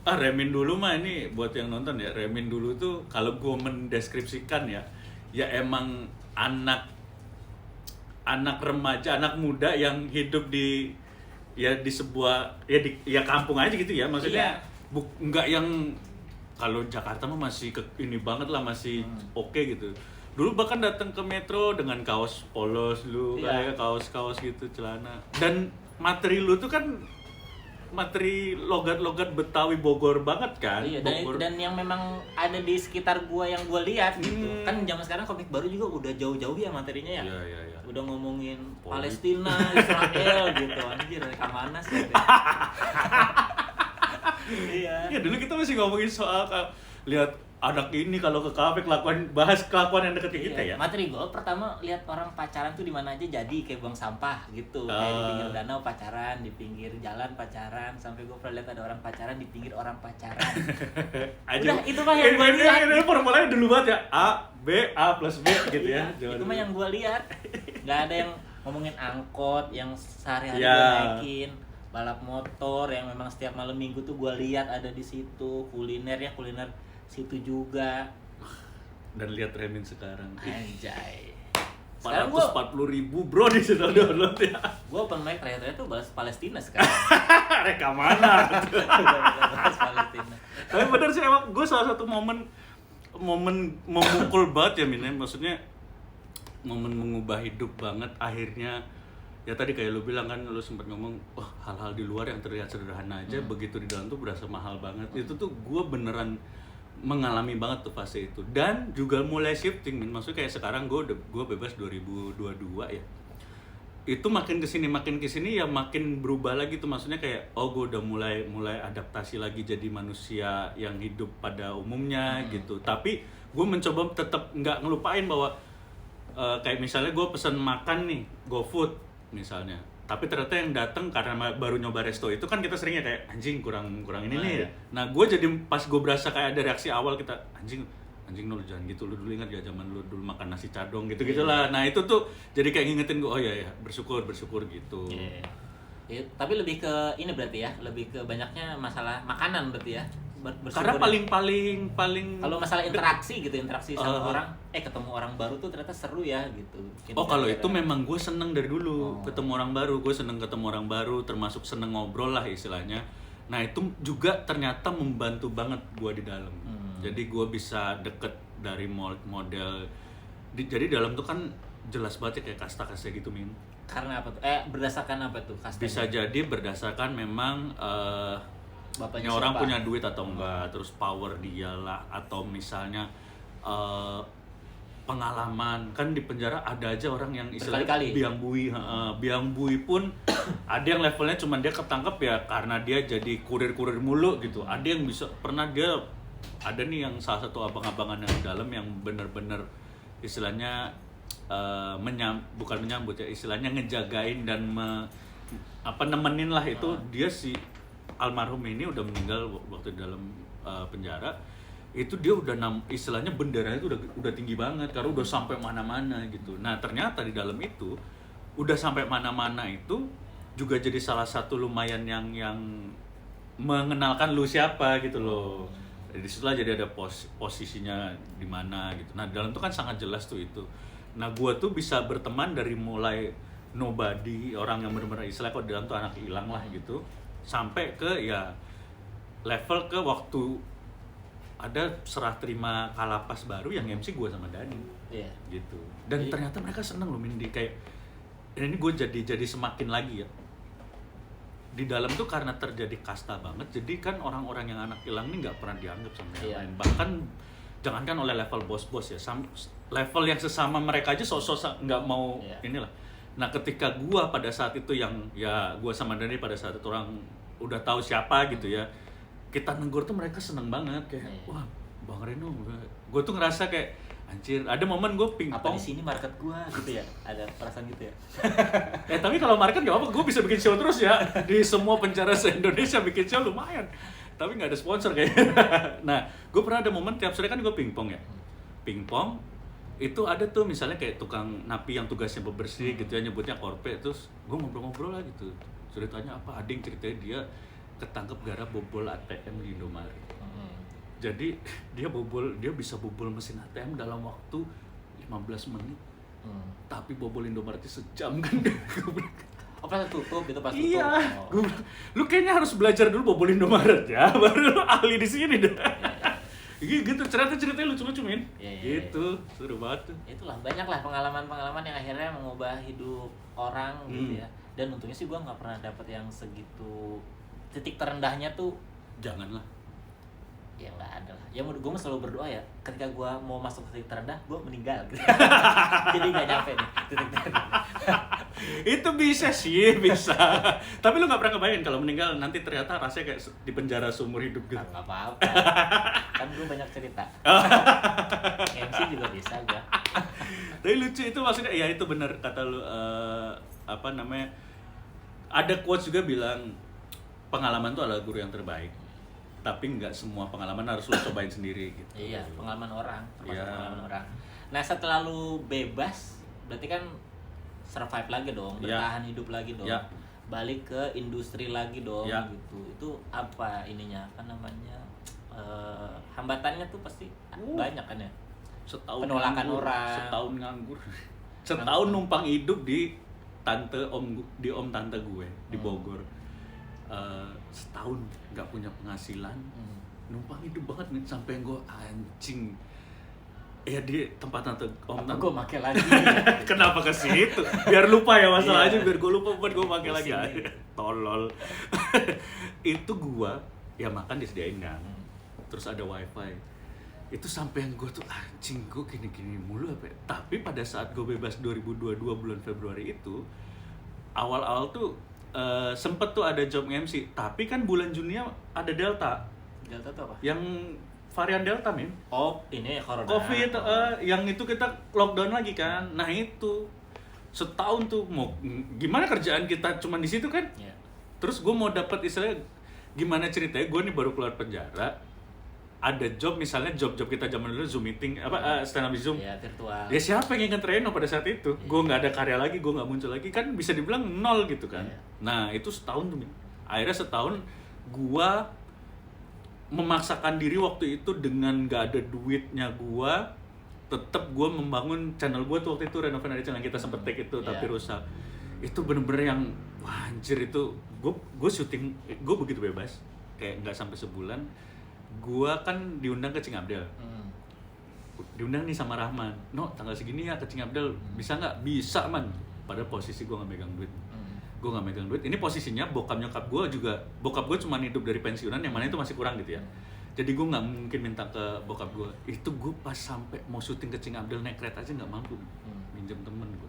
Speaker 2: Remin dulu mah ini buat yang nonton ya. Remin dulu tuh kalau gue mendeskripsikan ya emang anak remaja, anak muda yang hidup di sebuah di kampung aja gitu ya. Maksudnya nggak yang kalau Jakarta mah masih ini banget lah, masih oke gitu. Dulu bahkan datang ke metro dengan kaos polos lu, kayak kaos-kaos gitu, celana. Dan materi lu tuh kan materi logat-logat Betawi Bogor banget kan.
Speaker 1: Iya,
Speaker 2: Bogor.
Speaker 1: dan yang memang ada di sekitar gua yang gua lihat gitu. Kan zaman sekarang komik baru juga udah jauh-jauh ya materinya ya.
Speaker 2: Iya.
Speaker 1: Udah ngomongin Palestina, Israel gitu. Anjir, dari mana sih? Iya.
Speaker 2: Ya dulu kita masih ngomongin soal lihat anak ini kalau ke kafe bahas kelakuan yang deket ke kita ya.
Speaker 1: Materi gue pertama lihat orang pacaran tuh di mana aja, jadi kayak buang sampah gitu. Kayak di pinggir danau pacaran, di pinggir jalan pacaran, sampai gue pernah lihat ada orang pacaran di pinggir orang pacaran. Udah, itu mah yang gue lihat.
Speaker 2: Ini formulanya dulu banget ya. A plus B gitu ya.
Speaker 1: Itu mah yang gue lihat. Nggak ada yang ngomongin angkot yang sehari-hari
Speaker 2: Ya.
Speaker 1: gue naikin, balap motor yang memang setiap malam minggu tuh gue lihat ada di situ, kuliner situ juga.
Speaker 2: Dan lihat Remin sekarang.
Speaker 1: Anjay.
Speaker 2: 440.000 bro di situ download ya.
Speaker 1: Gue open mic terakhir tuh bahas Palestina sekarang.
Speaker 2: Reka mana?
Speaker 1: Bahas Palestina.
Speaker 2: Tapi bener sih emang gue salah satu momen memukul banget ya Min. Maksudnya momen mengubah hidup banget akhirnya. Ya tadi kayak lu bilang kan, lu sempat ngomong hal-hal di luar yang terlihat sederhana aja begitu di dalam tuh berasa mahal banget. Itu tuh gue beneran mengalami banget tuh fase itu, dan juga mulai shifting Min. Maksudnya kayak sekarang gue bebas 2022 ya, itu makin kesini ya makin berubah lagi tuh. Maksudnya kayak gue udah mulai adaptasi lagi jadi manusia yang hidup pada umumnya gitu. Tapi gue mencoba tetap nggak ngelupain bahwa kayak misalnya gue pesen makan nih GoFood misalnya, tapi ternyata yang datang karena baru nyoba resto itu kan kita seringnya kayak anjing kurang ini nih ya. Nah gue jadi pas gue berasa kayak ada reaksi awal kita anjing lu jangan gitu, lu dulu ingat ya zaman lu dulu makan nasi cadong gitu gitulah. Nah itu tuh jadi kayak ngingetin gue ya bersyukur gitu.
Speaker 1: Ya, tapi lebih ke ini berarti ya, lebih ke banyaknya masalah makanan berarti ya.
Speaker 2: Karena paling
Speaker 1: kalau masalah interaksi sama orang, ketemu orang baru tuh ternyata seru ya gitu.
Speaker 2: Kalau itu memang gue seneng dari dulu ketemu orang baru, termasuk seneng ngobrol lah istilahnya. Nah itu juga ternyata membantu banget gue di dalam. Jadi gue bisa deket dari model. Jadi dalam tuh kan jelas banget ya kayak kasta-kasta gitu Min.
Speaker 1: Karena apa tuh? Berdasarkan apa tuh kastanya?
Speaker 2: Bisa jadi berdasarkan memang bapaknya orang siapa? Punya duit atau enggak, terus power dia lah, atau misalnya pengalaman. Kan di penjara ada aja orang yang istilahnya biang bui pun ada yang levelnya cuma dia ketangkep ya karena dia jadi kurir mulu gitu. Ada yang bisa ada nih yang salah satu abang-abangan yang dalam yang bener-bener istilahnya bukan menyambut ya, istilahnya ngejagain dan nemenin lah itu. Dia si almarhum ini udah meninggal waktu di dalam penjara. Itu dia udah istilahnya benderanya itu udah tinggi banget karena udah sampai mana-mana gitu. Nah ternyata di dalam itu udah sampai mana-mana itu juga jadi salah satu lumayan yang mengenalkan lu siapa gitu loh. Di situlah jadi ada posisinya di mana gitu. Nah di dalam itu kan sangat jelas tuh itu. Nah gua tuh bisa berteman dari mulai nobody, orang yang benar-benar istilah kok di dalam tuh anak hilang lah gitu, sampai ke ya level ke waktu ada serah terima Kalapas baru yang MC gue sama Dani.
Speaker 1: Iya.
Speaker 2: Gitu. Dan ternyata mereka seneng loh Min, kayak ini gue jadi semakin lagi ya. Di dalam tuh karena terjadi kasta banget, jadi kan orang-orang yang anak hilang ini nggak pernah dianggap sama yang lain. Bahkan jangankan oleh level bos-bos ya, level yang sesama mereka aja sosok nggak mau inilah. Nah ketika gua pada saat itu yang ya gua sama Dani pada saat itu orang udah tahu siapa gitu ya, kita negur tuh mereka seneng banget kayak wah Bang Reno, gua tuh ngerasa kayak anjir, ada momen gue pingpong.
Speaker 1: Apa di sini market gua gitu ya? Ada perasaan gitu ya?
Speaker 2: Tapi kalau market gak apa-apa, gue bisa bikin show terus ya. Di semua penjara se-Indonesia bikin show lumayan. Tapi gak ada sponsor kayaknya. Nah, gue pernah ada momen tiap sore kan gue pingpong ya. Pingpong, itu ada tuh misalnya kayak tukang napi yang tugasnya bebersih gitu ya, nyebutnya korpe. Terus gue ngobrol-ngobrol lah gitu. Ceritanya apa, ada yang ceritanya dia ketangkep gara bobol ATM di Indomaret. Jadi dia bisa bobol mesin ATM dalam waktu 15 menit. Tapi bobol Indomaret sejam kan.
Speaker 1: Oh pas tutup gitu, pas tutup.
Speaker 2: Iya. Gue bilang, lu kayaknya harus belajar dulu bobol Indomaret ya, baru lu ahli di sini deh. Gitu, ceritanya lucu-lucu Min. Gitu, seru banget tuh.
Speaker 1: Itulah, banyak lah pengalaman-pengalaman yang akhirnya mengubah hidup orang gitu ya. Dan untungnya sih gua nggak pernah dapet yang segitu titik terendahnya tuh.
Speaker 2: Janganlah.
Speaker 1: Ya nggak ada lah. Ya gue selalu berdoa ya, ketika gue mau masuk ke titik terendah, gue meninggal gitu. Jadi nggak nyampe nih titik terendah.
Speaker 2: Itu bisa sih, bisa. Tapi lu nggak pernah kebayang kalau meninggal nanti ternyata rasanya kayak di penjara seumur hidup gitu.
Speaker 1: Nggak apa-apa. Kan gue banyak cerita. MC juga bisa gue.
Speaker 2: Tapi lucu itu maksudnya, ya itu benar kata lu, apa namanya, ada quotes juga bilang pengalaman tuh adalah guru yang terbaik. Tapi nggak semua pengalaman harus lo cobain sendiri gitu.
Speaker 1: Iya, pengalaman orang, termasuk pengalaman orang. Nah setelah lu bebas, berarti kan survive lagi dong, bertahan hidup lagi dong, balik ke industri lagi dong gitu. Itu apa ininya, apa namanya, hambatannya tuh pasti banyak kan ya?
Speaker 2: Setahun
Speaker 1: penolakan
Speaker 2: nganggur,
Speaker 1: orang,
Speaker 2: setahun nganggur, setahun numpang hidup di om tante gue di Bogor. Setahun nggak punya penghasilan, numpang hidup banget nih, sampai gue anjing ya di tempat tante om tante
Speaker 1: gue pakai lagi.
Speaker 2: Kenapa ke situ? Biar lupa ya masalahnya, biar gue lupa buat gue pakai lagi aja. Tolol. Itu gue ya makan disediain kan, terus ada wifi. Itu sampai yang gue tuh anjing, gue gini-gini mulu apa ya? Tapi pada saat gue bebas 2022 bulan Februari itu, awal-awal tuh sempet tuh ada job MC, tapi kan bulan Juni ada Delta.
Speaker 1: Delta tuh apa?
Speaker 2: Yang varian Delta, Min.
Speaker 1: Oh, ini corona.
Speaker 2: Covid, yang itu kita lockdown lagi kan. Nah itu setahun tuh mau gimana kerjaan kita cuman di situ kan.
Speaker 1: Yeah.
Speaker 2: Terus gue mau dapat istilahnya gimana ceritanya, gue nih baru keluar penjara. Ada job, misalnya job kita zaman dulu Zoom meeting, stand up di Zoom.
Speaker 1: Iya, virtual.
Speaker 2: Ya siapa yang ingat Reno pada saat itu? Gue nggak ada karya lagi, gue nggak muncul lagi, kan bisa dibilang nol gitu kan. Nah itu setahun tuh, akhirnya setahun gue memaksakan diri waktu itu dengan nggak ada duitnya gue, tetap gue membangun channel gue tuh waktu itu, Reno Fernandes yang kita sempet take itu tapi rusak. Itu bener-bener yang wah anjir, itu gue syuting, gue begitu bebas kayak nggak sampai sebulan. Gua kan diundang ke Cing Abdel, diundang nih sama Rahman, no tanggal segini ya ke Cing Abdel, bisa nggak? Bisa man. Padahal posisi gua nggak megang duit, gua nggak megang duit. Ini posisinya bokap nyokap gua juga, bokap gua cuma hidup dari pensiunan, yang mana itu masih kurang gitu ya. Jadi gua nggak mungkin minta ke bokap gua. Itu gua pas sampai mau syuting ke Cing Abdel naik kereta aja nggak mampu, minjem temen gua.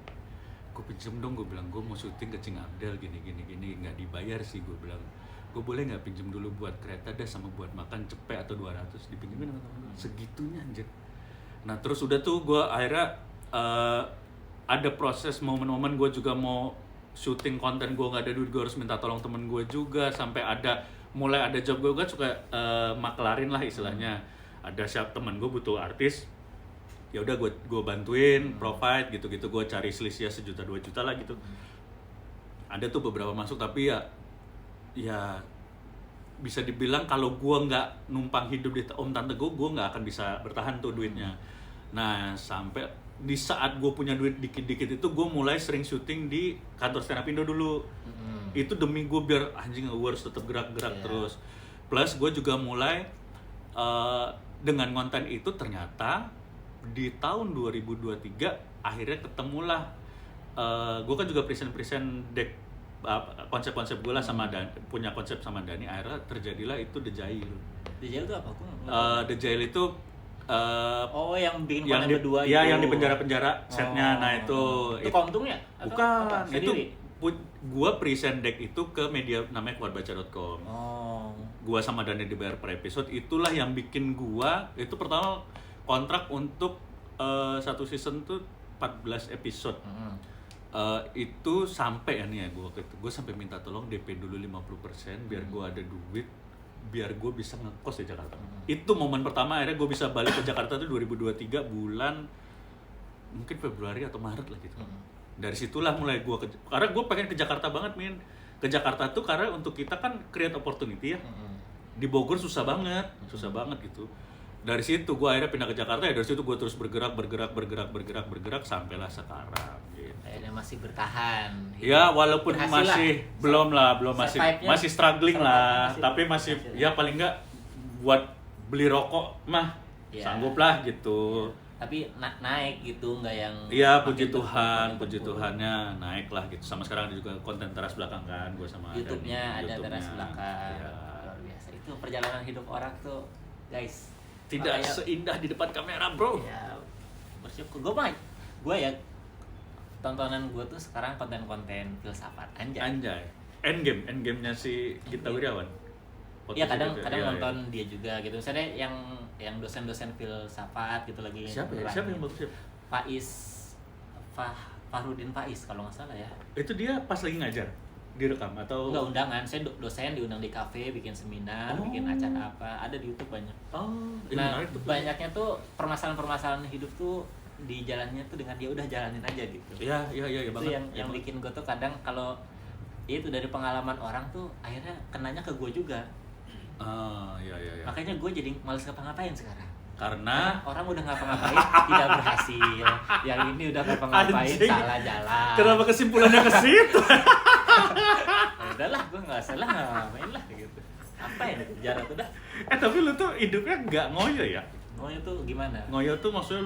Speaker 2: Gua pinjem dong, gua bilang gua mau syuting ke Cing Abdel gini, nggak dibayar sih, gua bilang. Gue boleh nggak pinjem dulu buat kereta dah sama buat makan cepet atau 200, dipinjemin sama temen gue, segitunya anjir. Nah terus udah tuh gue akhirnya ada proses momen-momen gue juga mau syuting konten, gue nggak ada duit, gue harus minta tolong temen gue juga, sampai mulai ada job gue suka maklarin lah istilahnya. Ada siap temen gue butuh artis, ya udah gue bantuin provide gitu-gitu, gue cari selisih 1 juta 2 juta lah gitu. Ada tuh beberapa masuk, tapi ya bisa dibilang kalau gue nggak numpang hidup di om tante gue nggak akan bisa bertahan tuh duitnya. Nah sampai di saat gue punya duit dikit-dikit itu, gue mulai sering syuting di kantor stand up Indo dulu. Itu demi gue biar anjing gue harus tetap gerak-gerak terus. Plus gue juga mulai dengan konten itu ternyata di tahun 2023 akhirnya ketemulah gue kan juga present deck konsep-konsep gue lah sama punya konsep sama Dani, akhirnya terjadilah itu The Jail.
Speaker 1: The Jail itu apa?
Speaker 2: The Jail itu
Speaker 1: yang bikin
Speaker 2: yang
Speaker 1: konten
Speaker 2: di,
Speaker 1: berdua
Speaker 2: ya,
Speaker 1: itu.
Speaker 2: yang di penjara setnya. Nah itu
Speaker 1: Keuntung ya? Atau
Speaker 2: bukan,
Speaker 1: apa?
Speaker 2: itu
Speaker 1: Sendiri?
Speaker 2: gue present deck itu ke media namanya keluarbaca.com. Gua sama Dani dibayar per episode, itulah yang bikin gua itu pertama kontrak untuk satu season tuh 14 episode. Itu sampai ya nih ya gue sampai minta tolong DP dulu 50% biar gue ada duit, biar gue bisa ngekos di Jakarta. Itu momen pertama akhirnya gue bisa balik ke Jakarta tuh 2023 bulan mungkin Februari atau Maret lah gitu. Dari situlah mulai gue karena gue pengen ke Jakarta banget, Min. Ke Jakarta tuh karena untuk kita kan create opportunity ya. Di Bogor susah banget gitu. Dari situ gue akhirnya pindah ke Jakarta ya, dari situ gue terus bergerak sampailah sekarang gitu.
Speaker 1: Akhirnya masih bertahan.
Speaker 2: Ya walaupun masih
Speaker 1: lah.
Speaker 2: belum masih struggling lah, tapi masih ya paling enggak buat beli rokok mah sanggup lah gitu.
Speaker 1: Tapi naik gitu, nggak yang
Speaker 2: iya, puji Tuhannya naik lah gitu. Sama sekarang ada juga konten teras belakang kan gue sama
Speaker 1: YouTube-nya ada teras belakang ya. Luar biasa. Itu perjalanan hidup orang tuh guys,
Speaker 2: tidak seindah di depan kamera, bro.
Speaker 1: Ya, bersyukur. Gue ya tontonan gue tuh sekarang konten-konten filsafat anjay. Endgame-nya si Gita Wirjawan. Iya, kadang nonton dia juga gitu. Misalnya yang dosen-dosen filsafat gitu lagi.
Speaker 2: Siapa yang bagus?
Speaker 1: Fahrudin Faiz kalau nggak salah ya.
Speaker 2: Itu dia pas lagi ngajar direkam atau
Speaker 1: enggak, undangan. Saya dosen diundang di kafe, bikin seminar, bikin acara apa, ada di YouTube banyak. Nah, banyaknya tuh permasalahan hidup tuh di jalannya tuh dengan dia udah jalanin aja gitu.
Speaker 2: Iya banget.
Speaker 1: Itu yang bikin gue tuh kadang kalau itu dari pengalaman orang tuh akhirnya kenanya ke gue juga.
Speaker 2: Iya.
Speaker 1: Makanya gue jadi males ngapa-ngapain sekarang.
Speaker 2: Karena
Speaker 1: orang udah ngapa-ngapain tidak berhasil. Yang ini udah ngapa-ngapain salah jalan.
Speaker 2: Kenapa kesimpulannya ke situ?
Speaker 1: Udahlah, gue nggak salah ngapain lah gitu. Apa ya sejarah tuh dah.
Speaker 2: Tapi lu tuh hidupnya nggak ngoyo ya?
Speaker 1: Ngoyo tuh gimana?
Speaker 2: Ngoyo tuh maksudnya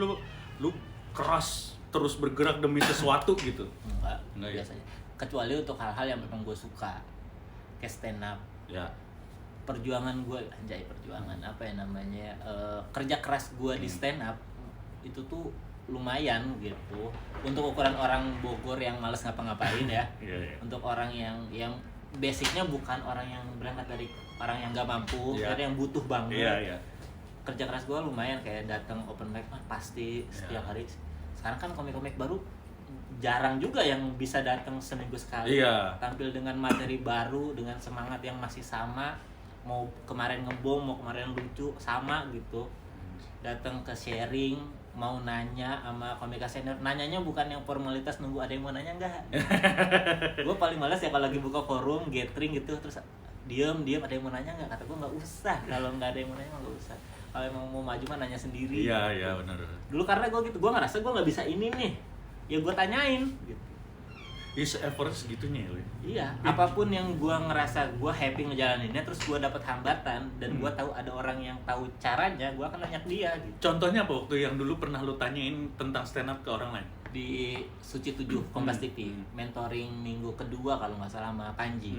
Speaker 2: lu keras terus bergerak demi sesuatu gitu?
Speaker 1: Enggak biasanya. Kecuali untuk hal-hal yang memang gue suka, kayak stand up.
Speaker 2: Ya.
Speaker 1: Perjuangan gue, apa ya namanya, kerja keras gue di stand up itu tuh lumayan gitu. Untuk ukuran orang Bogor yang males ngapa-ngapain ya. Untuk orang yang basicnya bukan orang yang berangkat dari orang yang gak mampu, dari yang butuh banget. Kerja keras gue lumayan, kayak datang open mic mah pasti setiap hari. Sekarang kan komik-komik baru jarang juga yang bisa datang seminggu sekali. Tampil dengan materi baru, dengan semangat yang masih sama. Mau kemarin ngebom, mau kemarin lucu, sama gitu. Datang ke sharing, mau nanya sama komika senior. Nanyanya bukan yang formalitas nunggu ada yang mau nanya, enggak. Gue paling malas ya kalau lagi buka forum, gathering gitu, terus diem ada yang mau nanya enggak? Kata gue nggak usah, kalau nggak ada yang mau nanya nggak usah. Kalau emang mau maju mah nanya sendiri.
Speaker 2: Iya benar.
Speaker 1: Dulu karena gue gitu, gue ngerasa gue nggak bisa ini nih, ya gue tanyain gitu.
Speaker 2: Effort segitunya ya.
Speaker 1: Iya, apapun yang gue ngerasa gue happy ngejalaninnya, terus gue dapet hambatan dan gue tahu ada orang yang tahu caranya, gue akan nanya ke dia gitu.
Speaker 2: Contohnya apa waktu yang dulu pernah lu tanyain tentang stand up ke orang lain?
Speaker 1: Di Suci 7 Kompas TV, mentoring minggu kedua kalau nggak salah sama Panji.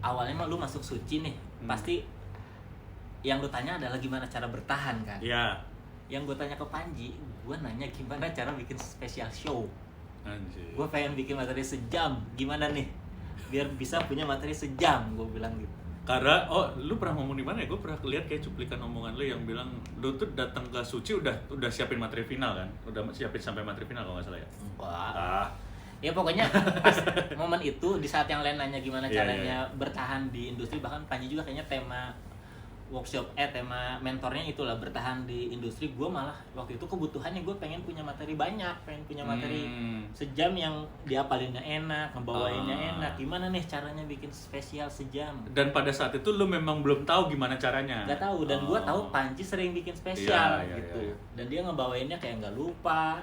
Speaker 1: Awalnya mah lu masuk Suci nih, pasti yang lu tanya adalah gimana cara bertahan kan?
Speaker 2: Iya.
Speaker 1: Yang gue tanya ke Panji, gue nanya gimana cara bikin special show.
Speaker 2: Anjir.
Speaker 1: Gue pengen bikin materi sejam, gimana nih biar bisa punya materi sejam, gue bilang gitu.
Speaker 2: Karena lu pernah ngomong di mana ya? Gue pernah lihat kayak cuplikan omongan lu yang bilang lu tuh datang ke Suci udah siapin materi final kan? Udah siapin sampai materi final kalau nggak salah ya?
Speaker 1: Enggak. Ya pokoknya pas momen itu, di saat yang lain nanya gimana caranya bertahan di industri, bahkan Panji juga kayaknya tema workshop tema mentornya itulah bertahan di industri. Gue malah waktu itu kebutuhannya gue pengen punya materi banyak, pengen punya materi sejam yang diapalinnya enak, ngebawainnya enak. Gimana nih caranya bikin spesial sejam? Dan
Speaker 2: pada saat itu lu memang belum tahu gimana caranya.
Speaker 1: Gak tahu, dan gue tahu Panji sering bikin spesial gitu. Dan dia ngebawainnya kayak nggak lupa,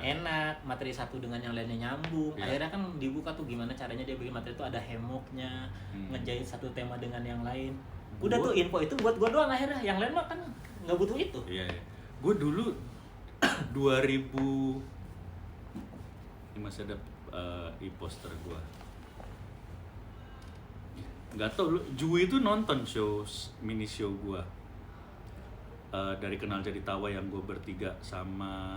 Speaker 1: enak, materi satu dengan yang lainnya nyambung. Akhirnya kan dibuka tuh gimana caranya dia bikin materi itu ada hemoknya, ngejahit satu tema dengan yang lain. Udah tuh info itu buat gua doang akhirnya, yang lain mah kan nggak butuh itu.
Speaker 2: Iya. Gue dulu 2000 ini masih ada e-poster gue. Nggak tau lu, Jui itu nonton mini show gue dari Kenal Jadi Tawa yang gue bertiga sama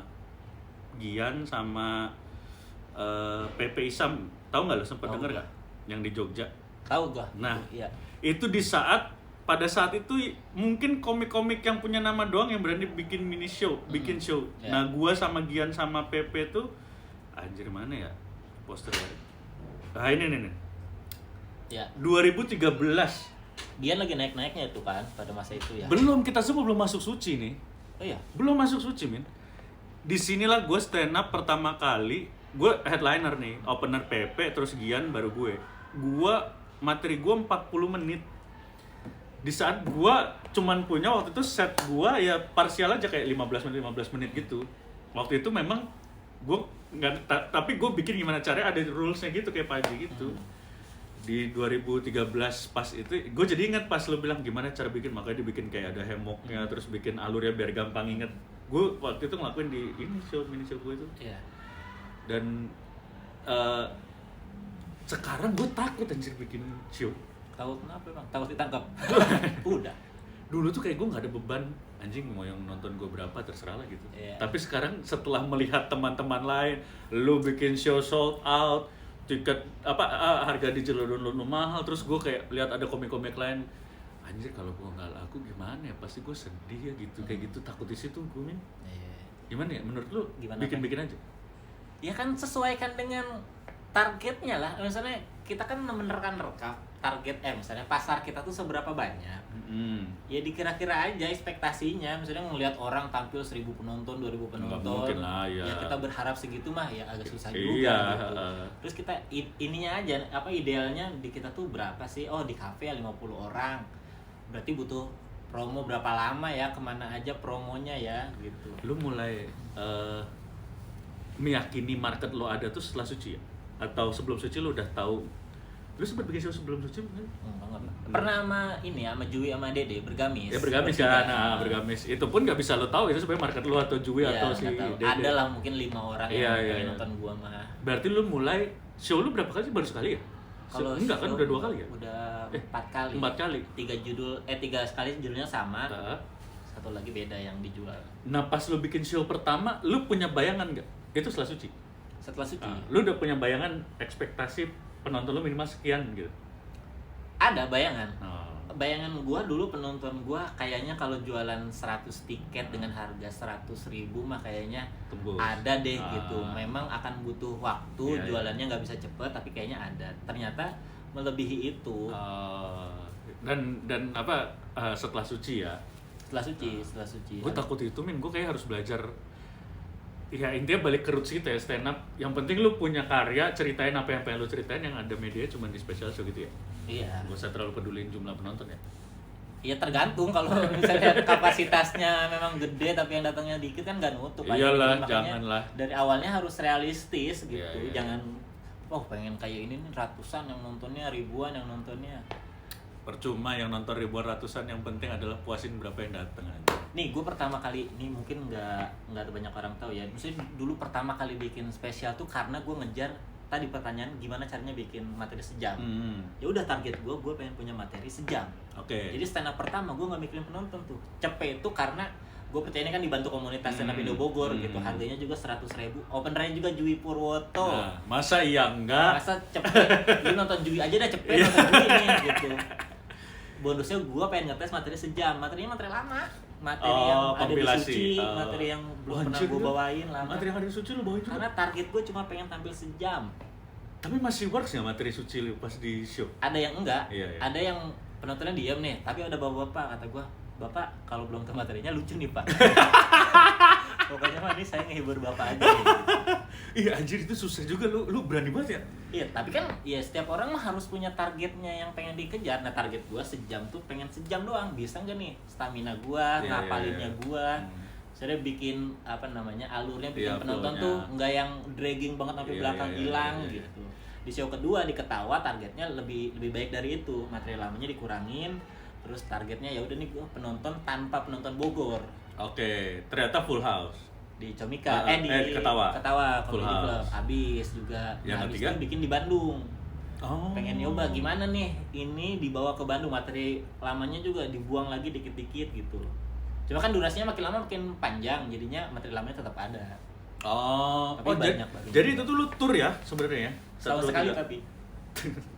Speaker 2: Gian sama Pepe Isam. Tahu nggak lo, sempet
Speaker 1: Tahu
Speaker 2: denger
Speaker 1: gua.
Speaker 2: nggak yang di Jogja?
Speaker 1: Tahu gua.
Speaker 2: Nah,
Speaker 1: Iya.
Speaker 2: itu pada saat itu mungkin komik-komik yang punya nama doang yang berani bikin mini show, bikin show.
Speaker 1: Ya.
Speaker 2: Nah, gua sama Gian sama Pepe tuh anjir mana ya posternya? Nah, ini nih.
Speaker 1: Ya.
Speaker 2: 2013.
Speaker 1: Dia lagi naik-naiknya itu kan pada masa itu ya.
Speaker 2: Belum, kita semua belum masuk suci nih.
Speaker 1: Oh iya.
Speaker 2: Belum masuk suci, Min. Disinilah gue stand up pertama kali. Gue headliner nih, opener Pepe, terus Gian, baru gue. Materi gue 40 menit. Di saat gue cuman punya waktu itu set gue ya parsial aja kayak 15 menit gitu. Waktu itu memang gue nggak, tapi gue bikin gimana caranya ada rulesnya gitu kayak Paji gitu. Di 2013 pas itu, gue jadi ingat pas lo bilang gimana cara bikin, makanya dibikin kayak ada hemoknya, terus bikin alurnya biar gampang inget. Gue waktu itu ngelakuin di ini mini show gue itu.
Speaker 1: Iya.
Speaker 2: Dan sekarang gue takut anjir bikin show.
Speaker 1: Tahu kenapa bang? Takut ditangkap. Udah.
Speaker 2: Dulu tuh kayak gue nggak ada beban, anjing mau yang nonton gue berapa terserah lah gitu.
Speaker 1: Iya.
Speaker 2: Tapi sekarang setelah melihat teman-teman lain, lu bikin show sold out, tiket harga dijual lu mahal, terus gue kayak lihat ada komik-komik lain, anjir kalau gue nggak laku gimana ya, pasti gue sedih ya gitu, kayak gitu, takut di situ gue, Min.
Speaker 1: Iya.
Speaker 2: Gimana ya menurut lu?
Speaker 1: Gimana,
Speaker 2: Bikin aja.
Speaker 1: Ya kan sesuaikan dengan targetnya lah. Misalnya kita kan menerkan target misalnya pasar kita tuh seberapa banyak. Ya dikira-kira aja ekspektasinya. Misalnya ngelihat orang tampil 1.000 penonton, 2.000 penonton.
Speaker 2: Nggak mungkin lah, ya.
Speaker 1: Ya kita berharap segitu mah ya agak susah juga
Speaker 2: Iya.
Speaker 1: gitu. Terus kita ininya aja, idealnya di kita tuh berapa sih? Oh di kafe ya 50 orang. Berarti butuh promo berapa lama ya, kemana aja promonya ya gitu.
Speaker 2: Lu mulai meyakini market lo ada tuh setelah suci ya? Atau sebelum suci lo udah tahu? Lu sempat bikin show sebelum suci kan?
Speaker 1: Banget. Pernah sama Jui sama Dede bergamis.
Speaker 2: Ya bergamis kan, bergamis. Itu pun nggak bisa lo tahu itu sebenarnya market lo atau Jui
Speaker 1: Ya,
Speaker 2: atau si Dede.
Speaker 1: ada lah mungkin 5 orang yang pengen nonton gua mah.
Speaker 2: Berarti lu mulai show lu berapa kali sih? Baru sekali ya?
Speaker 1: Kalau
Speaker 2: Enggak kan, udah 2 kali ya?
Speaker 1: Udah 4 kali.
Speaker 2: 4 kali.
Speaker 1: 3 sekali judulnya sama.
Speaker 2: Nah,
Speaker 1: Satu lagi beda yang dijual.
Speaker 2: nah pas lu bikin show pertama, lu punya bayangan nggak? Itu setelah suci.
Speaker 1: Setelah suci.
Speaker 2: Nah, lu udah punya bayangan ekspektasi penonton lu minimal sekian gitu.
Speaker 1: Ada bayangan.
Speaker 2: Nah,
Speaker 1: Bayangan gua dulu penonton gua kayaknya kalau jualan 100 tiket dengan harga 100.000 mah kayaknya
Speaker 2: tembus.
Speaker 1: ada deh gitu. Memang akan butuh waktu,
Speaker 2: Iya,
Speaker 1: jualannya nggak bisa cepet, tapi kayaknya ada. Ternyata melebihi itu.
Speaker 2: Dan setelah suci ya.
Speaker 1: Setelah suci.
Speaker 2: Gue takut itu, Min. Gue kayak harus belajar. Ya intinya balik ke roots kita ya, stand up. Yang penting lu punya karya, ceritain apa yang pengen lu ceritain, yang ada media cuma di special show gitu ya.
Speaker 1: Iya.
Speaker 2: Gak usah terlalu peduliin jumlah penonton ya.
Speaker 1: Ya tergantung, kalau misalnya kapasitasnya memang gede tapi yang datangnya dikit kan nggak nutup aja.
Speaker 2: Iyalah,
Speaker 1: Makanya
Speaker 2: janganlah.
Speaker 1: dari awalnya harus realistis gitu.
Speaker 2: Iya.
Speaker 1: Jangan pengen kayak ini nih ratusan yang nontonnya, ribuan yang nontonnya.
Speaker 2: Percuma yang nonton ribuan ratusan, yang penting adalah puasin berapa yang datang aja.
Speaker 1: Nih gue pertama kali, nih mungkin nggak ada banyak orang tahu ya. Maksudnya dulu pertama kali bikin spesial tuh karena gue ngejar tadi pertanyaan gimana caranya bikin materi sejam. Ya udah target gue pengen punya materi sejam.
Speaker 2: Oke.
Speaker 1: Jadi stand up pertama gue nggak mikirin penonton tuh. Cepet itu karena gue percaya ini kan dibantu komunitas stand up Indo Bogor gitu. Harganya juga 100.000. Openernya juga Jui Purwoto.
Speaker 2: Nah, masa iya enggak?
Speaker 1: Masa cepet? Lu nonton Jui aja dah cepet nonton Jui nih gitu. Bonusnya gue pengen ngetes materi sejam. Materinya materi lama. Materi yang ada di suci, materi yang belum pernah gue bawain lama.
Speaker 2: Materi yang ada di suci lu bawain juga?
Speaker 1: Karena target gue cuma pengen tampil sejam.
Speaker 2: Tapi masih works ya materi suci lu pas di show?
Speaker 1: Ada yang enggak,
Speaker 2: Iya.
Speaker 1: ada yang penontonnya diam nih, tapi ada bapak-bapak, kata gue, Bapak kalau belum ke materinya lucu nih Pak. Pokoknya mah ini saya ngehibur Bapak aja gitu.
Speaker 2: Iya anjir, itu susah juga, lu berani banget ya?
Speaker 1: Iya, tapi kan ya setiap orang mah harus punya targetnya yang pengen dikejar. Nah target gue sejam tuh pengen sejam doang, bisa nggak nih stamina gue, ngapalinnya gue. Saya bikin alurnya bikin penonton tuh nggak yang dragging banget sampai belakang hilang gitu. Di show kedua di Ketawa targetnya lebih baik dari itu, materi lamanya dikurangin, Terus targetnya ya udah nih gue penonton tanpa penonton Bogor
Speaker 2: Oke, ternyata full house.
Speaker 1: di Comika, di
Speaker 2: Ketawa.
Speaker 1: Full
Speaker 2: Full
Speaker 1: Club.
Speaker 2: House.
Speaker 1: Habis juga.
Speaker 2: Yang
Speaker 1: Habis
Speaker 2: ketiga?
Speaker 1: itu bikin di Bandung.
Speaker 2: Oh.
Speaker 1: Pengen nyoba gimana nih ini dibawa ke Bandung, materi lamanya juga dibuang lagi dikit-dikit gitu. Cuma kan durasinya makin lama makin panjang, jadinya materi lamanya tetap ada.
Speaker 2: Oh,
Speaker 1: Tapi banyak.
Speaker 2: jadi itu tuh lu tour ya sebenarnya ya?
Speaker 1: Setahun sekali tapi.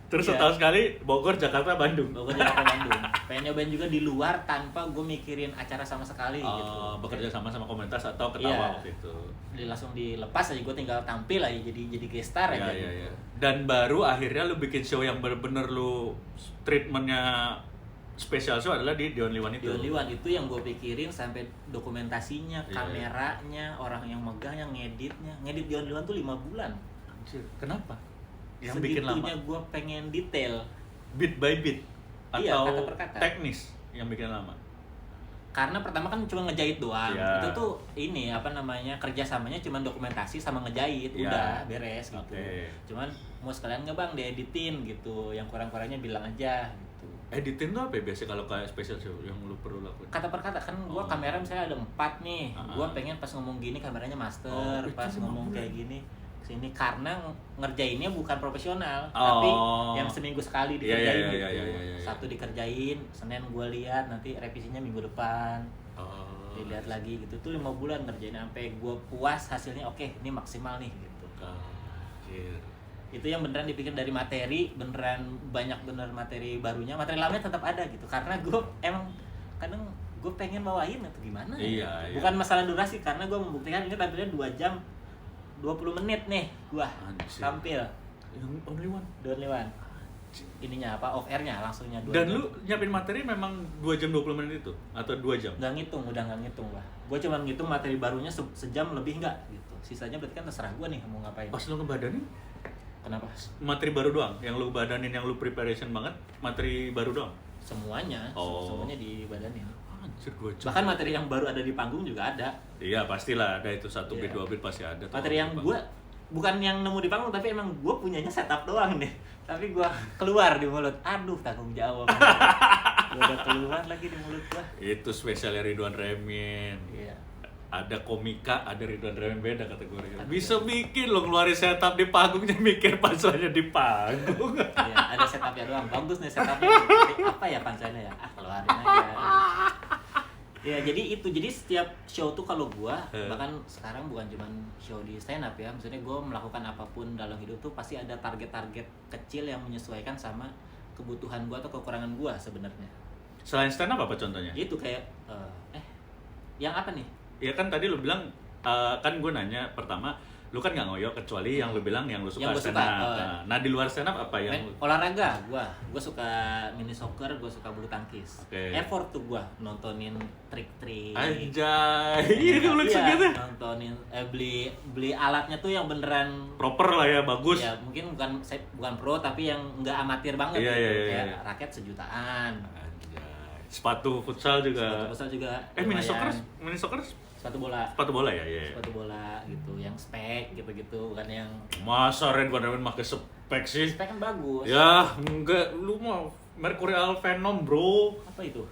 Speaker 2: Terus
Speaker 1: Iya.
Speaker 2: setahun sekali Bogor, Jakarta, Bandung.
Speaker 1: Bogor, Jakarta, Bandung. Pengen nyobain juga di luar tanpa gue mikirin acara sama sekali gitu.
Speaker 2: Bekerja sama komunitas atau ketawa
Speaker 1: Iya.
Speaker 2: waktu itu.
Speaker 1: Langsung dilepas aja, gue tinggal tampil aja jadi guest star aja.
Speaker 2: Iya,
Speaker 1: gitu.
Speaker 2: iya. Dan baru akhirnya lu bikin show yang bener-bener lu treatmentnya special show adalah di The Only One itu.
Speaker 1: The Only One itu yang gue pikirin sampai dokumentasinya,
Speaker 2: Iya.
Speaker 1: kameranya, orang yang megangnya, ngeditnya. Ngedit The Only One tuh 5 bulan.
Speaker 2: Anjir, kenapa? Yang bikin lama?
Speaker 1: Segitunya gue pengen detail.
Speaker 2: Beat by beat?
Speaker 1: Iya,
Speaker 2: Atau
Speaker 1: kata per kata.
Speaker 2: teknis yang bikin lama?
Speaker 1: Karena pertama kan cuma ngejahit doang.
Speaker 2: Iya.
Speaker 1: Itu tuh ini apa namanya, kerjasamanya cuma dokumentasi sama ngejahit.
Speaker 2: Iya.
Speaker 1: Udah beres gitu.
Speaker 2: Oke.
Speaker 1: Cuman mau sekalian nggak bang dieditin gitu. Yang kurang-kurangnya bilang aja gitu.
Speaker 2: Editing tuh apa ya biasanya kalau kayak special show yang lu perlu lakuin?
Speaker 1: Kata per kata kan gua
Speaker 2: Oh.
Speaker 1: kamera misalnya ada 4 nih.
Speaker 2: Ah.
Speaker 1: Gua pengen pas ngomong gini kameranya master,
Speaker 2: Oh, itu
Speaker 1: pas
Speaker 2: 5
Speaker 1: ngomong
Speaker 2: bulan.
Speaker 1: kayak gini sini karena ngerjainnya bukan profesional,
Speaker 2: Oh.
Speaker 1: tapi yang seminggu sekali
Speaker 2: Iya,
Speaker 1: dikerjain
Speaker 2: iya,
Speaker 1: gitu.
Speaker 2: iya, iya, iya, iya.
Speaker 1: Sabtu dikerjain, Senin gua lihat, nanti revisinya minggu depan.
Speaker 2: Oh.
Speaker 1: Dilihat lagi gitu tuh 5 bulan ngerjain sampai gua puas hasilnya, oke ini maksimal nih gitu.
Speaker 2: Anjir.
Speaker 1: Itu yang beneran dipikir dari materi, beneran banyak bener materi barunya, materi lamanya tetap ada gitu karena gue emang kadang gue pengen bawain atau gimana
Speaker 2: Iya,
Speaker 1: ya.
Speaker 2: iya.
Speaker 1: Bukan masalah durasi karena gue membuktikan ini tampilnya 2 jam 20 menit nih gua
Speaker 2: Anjir.
Speaker 1: tampil
Speaker 2: Yang Only One.
Speaker 1: The Only One. Ininya apa, off airnya langsungnya 2
Speaker 2: Dan
Speaker 1: jam.
Speaker 2: lu nyiapin materi memang 2 jam 20 menit itu? Atau 2 jam?
Speaker 1: Udah nggak ngitung lah. Gue cuma ngitung materi barunya sejam lebih nggak gitu. Sisanya berarti kan terserah gue nih mau ngapain.
Speaker 2: Pas lu ngebadanin,
Speaker 1: Kenapa?
Speaker 2: materi baru doang? Yang lu badanin, yang lu preparation banget, materi baru doang?
Speaker 1: Semuanya,
Speaker 2: Oh.
Speaker 1: semuanya dibadanin.
Speaker 2: Anjir, 2 jam.
Speaker 1: Bahkan materi yang baru ada di panggung juga ada.
Speaker 2: Iya, pastilah ada itu 1 beat,
Speaker 1: Iya.
Speaker 2: 2 beat pasti ada. tuh.
Speaker 1: Materi yang gue bukan yang nemu di panggung tapi emang gue punyanya setup doang nih. Tapi gue keluar di mulut. Aduh, tanggung jawab. Gue udah keluar lagi di mulut gue.
Speaker 2: Itu spesialnya Ridwan Remin.
Speaker 1: Iya.
Speaker 2: Ada komika, ada Ridwan Remin, beda kategorinya. Bisa bikin lo ngeluarin setup di panggungnya, mikir punchline di panggung.
Speaker 1: Iya, ada setupnya doang. Bagus nih setupnya. Tapi apa ya punchline-nya ya? Ah, keluarin aja. Ya, jadi itu. Jadi setiap show tuh kalau gua, bahkan sekarang bukan cuman show di stand up ya. Maksudnya gua melakukan apapun dalam hidup tuh pasti ada target-target kecil yang menyesuaikan sama kebutuhan gua atau kekurangan gua sebenarnya.
Speaker 2: Selain stand up apa contohnya?
Speaker 1: Itu kayak yang apa nih?
Speaker 2: Ya kan tadi lu bilang, kan gue nanya pertama, lu kan nggak ngoyo kecuali yang lu bilang yang lu suka
Speaker 1: Yang gua
Speaker 2: stand
Speaker 1: suka,
Speaker 2: up. Nah, di luar stand up apa yang lu...
Speaker 1: Olahraga gua suka mini soccer, gua suka bulu tangkis.
Speaker 2: Oke.
Speaker 1: Effort tuh gua nontonin trik-trik.
Speaker 2: Anjay, iya lu
Speaker 1: Iya,
Speaker 2: segitu.
Speaker 1: nontonin beli alatnya tuh yang beneran
Speaker 2: Proper lah ya, bagus.
Speaker 1: ya mungkin bukan pro tapi yang nggak amatir banget
Speaker 2: Iya,
Speaker 1: gitu.
Speaker 2: iya, iya,
Speaker 1: Kayak
Speaker 2: iya.
Speaker 1: raket sejutaan.
Speaker 2: Anjay. Sepatu futsal juga.
Speaker 1: Sepatu futsal juga.
Speaker 2: Mini
Speaker 1: lumayan.
Speaker 2: soccer
Speaker 1: Sepatu bola.
Speaker 2: sepatu bola ya, iya.
Speaker 1: Sepatu bola gitu, yang spek gitu-gitu bukan yang
Speaker 2: Masa Ridwan Remin pakai spek sih?
Speaker 1: spek kan bagus.
Speaker 2: Ya, enggak, lu mau Mercurial Venom, bro.
Speaker 1: Apa itu?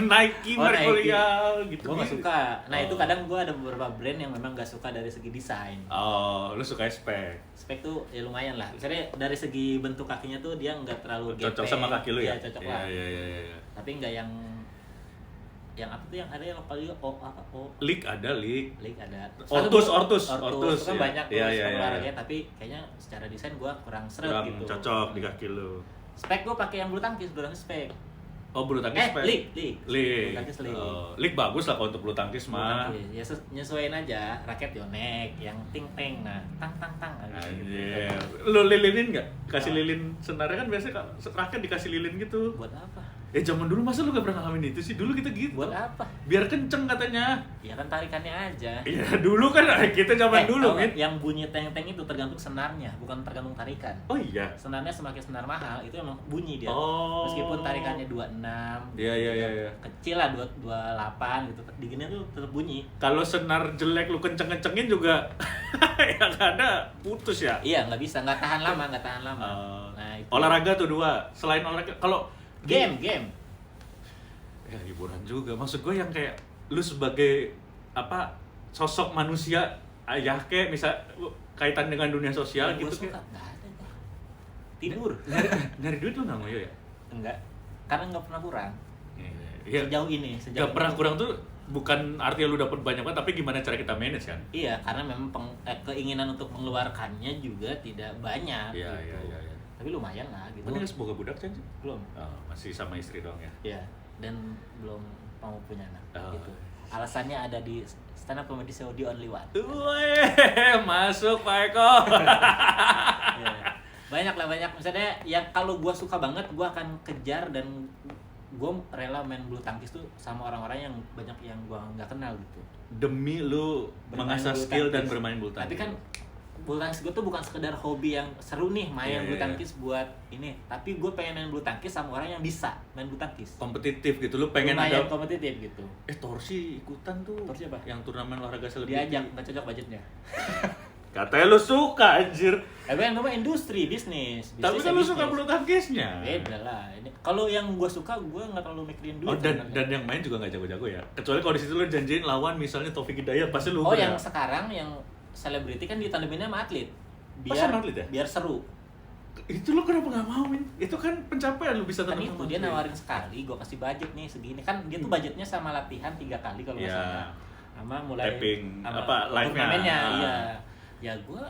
Speaker 2: Nike
Speaker 1: Oh,
Speaker 2: Mercurial gitu.
Speaker 1: Gue nggak suka. Nah
Speaker 2: Oh.
Speaker 1: itu kadang gue ada beberapa brand yang memang nggak suka dari segi desain.
Speaker 2: Oh, lu suka spek.
Speaker 1: Spek tuh ya lumayan lah. Misalnya dari segi bentuk kakinya tuh dia nggak terlalu
Speaker 2: Cocok
Speaker 1: gepeng.
Speaker 2: sama kaki lu ya?
Speaker 1: Iya, cocok
Speaker 2: Iya,
Speaker 1: lah.
Speaker 2: iya, iya, iya.
Speaker 1: Tapi nggak yang apa tuh yang ada yang lokal juga
Speaker 2: League ada, League.
Speaker 1: League ada.
Speaker 2: Ortus,
Speaker 1: Ortus
Speaker 2: Ortus,
Speaker 1: itu kan
Speaker 2: iya.
Speaker 1: banyak tuh
Speaker 2: Iya, iya, iya.
Speaker 1: olahraganya, tapi kayaknya secara desain gua kurang seret
Speaker 2: Kurang
Speaker 1: gitu.
Speaker 2: cocok di kaki lu.
Speaker 1: Spek gua pakai yang bulu tangkis spek.
Speaker 2: Oh, bulu tangkis spek.
Speaker 1: League.
Speaker 2: League.
Speaker 1: Bulu tangkis League.
Speaker 2: Oh, League bagus lah kalau untuk bulu tangkis
Speaker 1: Bulu
Speaker 2: mah.
Speaker 1: tangkis. Ya nyesuaiin aja raket yonek yang ting teng nah tang gitu.
Speaker 2: Anjir. Lu lilinin nggak? Kasih lilin senarnya kan biasanya raket dikasih lilin gitu.
Speaker 1: Buat apa?
Speaker 2: Zaman dulu masa lu gak pernah ngalamin itu sih? Dulu kita gitu.
Speaker 1: Buat apa?
Speaker 2: Biar kenceng katanya.
Speaker 1: Ya kan tarikannya aja.
Speaker 2: Iya, dulu kan kita zaman dulu,
Speaker 1: tahu
Speaker 2: Min.
Speaker 1: nggak, yang bunyi teng-teng itu tergantung senarnya, bukan tergantung tarikan.
Speaker 2: Oh iya.
Speaker 1: Senarnya semakin senar mahal, itu emang bunyi dia.
Speaker 2: Oh.
Speaker 1: Meskipun tarikannya 26,
Speaker 2: Iya, iya, iya, iya.
Speaker 1: kecil lah 28 gitu, digini tuh tetap bunyi.
Speaker 2: Kalau senar jelek lu kenceng-kencengin juga yang ada putus ya.
Speaker 1: Iya, nggak bisa, nggak tahan lama. Nah, itu.
Speaker 2: Olahraga tuh 2. Selain olahraga, kalau
Speaker 1: game.
Speaker 2: Ya hiburan juga. Maksud gue yang kayak lu sebagai apa sosok manusia ayah kayak misal kaitan dengan dunia sosial
Speaker 1: Yang
Speaker 2: gitu
Speaker 1: gua suka
Speaker 2: kayak
Speaker 1: nggak ada gua. Tidur.
Speaker 2: nyari duit lu nggak mau ya?
Speaker 1: Enggak, karena nggak pernah kurang.
Speaker 2: Iya.
Speaker 1: Sejauh ini
Speaker 2: Gak pernah kurang tuh bukan artinya lu dapat banyak banget, tapi gimana cara kita manage kan?
Speaker 1: Iya, karena memang keinginan untuk mengeluarkannya juga tidak banyak.
Speaker 2: Iya,
Speaker 1: gitu.
Speaker 2: iya.
Speaker 1: Tapi lumayan lah gitu.
Speaker 2: Mana nggak boga budak kan sih?
Speaker 1: Belum.
Speaker 2: Oh, masih sama istri doang ya?
Speaker 1: Iya, dan belum mau punya anak
Speaker 2: Oh.
Speaker 1: gitu. Alasannya ada di stand up comedy show The Only One.
Speaker 2: Weh, masuk Pak Eko.
Speaker 1: Iya. Banyak lah, banyak. Misalnya yang kalau gua suka banget, gua akan kejar dan gue rela main bulu tangkis tuh sama orang-orang yang banyak yang gue nggak kenal gitu.
Speaker 2: Demi lu
Speaker 1: Bermain
Speaker 2: mengasah
Speaker 1: bulu
Speaker 2: skill
Speaker 1: tangkis.
Speaker 2: dan bermain bulu tangkis.
Speaker 1: Tapi kan bulu tangkis gue tuh bukan sekedar hobi yang seru nih main
Speaker 2: Iya,
Speaker 1: bulu
Speaker 2: iya,
Speaker 1: tangkis buat ini, tapi gue pengen main bulu tangkis sama orang yang bisa main bulu tangkis.
Speaker 2: Kompetitif gitu, lu pengen
Speaker 1: lumayan
Speaker 2: ada
Speaker 1: kompetitif gitu.
Speaker 2: Torsi ikutan tuh.
Speaker 1: Torsi apa?
Speaker 2: Yang turnamen olahraga selebriti.
Speaker 1: Diajak, nggak cocok budgetnya.
Speaker 2: Katanya lu suka anjir.
Speaker 1: Tapi kan gue industri bisnis.
Speaker 2: Tapi kan lu suka bulu tangkisnya.
Speaker 1: Beda lah. Ini kalau yang gue suka, gue nggak terlalu mikirin duit.
Speaker 2: Oh, dan
Speaker 1: sebenarnya.
Speaker 2: yang main juga nggak jago-jago ya. Kecuali kalau di situ lu janjiin lawan misalnya Taufik Hidayat, pasti lu
Speaker 1: Oh,
Speaker 2: ya.
Speaker 1: yang sekarang yang selebriti kan ditandeminnya sama atlet.
Speaker 2: Oh, sama atlet ya?
Speaker 1: Biar seru.
Speaker 2: Itu lu kenapa nggak mau, Min? Itu kan pencapaian lu bisa
Speaker 1: Kan
Speaker 2: tenang
Speaker 1: itu
Speaker 2: sama
Speaker 1: dia
Speaker 2: atlet.
Speaker 1: nawarin sekali, gue kasih budget nih segini kan dia tuh budgetnya sama latihan 3 kali kalau nggak
Speaker 2: Iya.
Speaker 1: salah, sama mulai
Speaker 2: Tapping,
Speaker 1: sama
Speaker 2: apa, live-nya.
Speaker 1: turnamennya,
Speaker 2: Ah.
Speaker 1: iya ya gue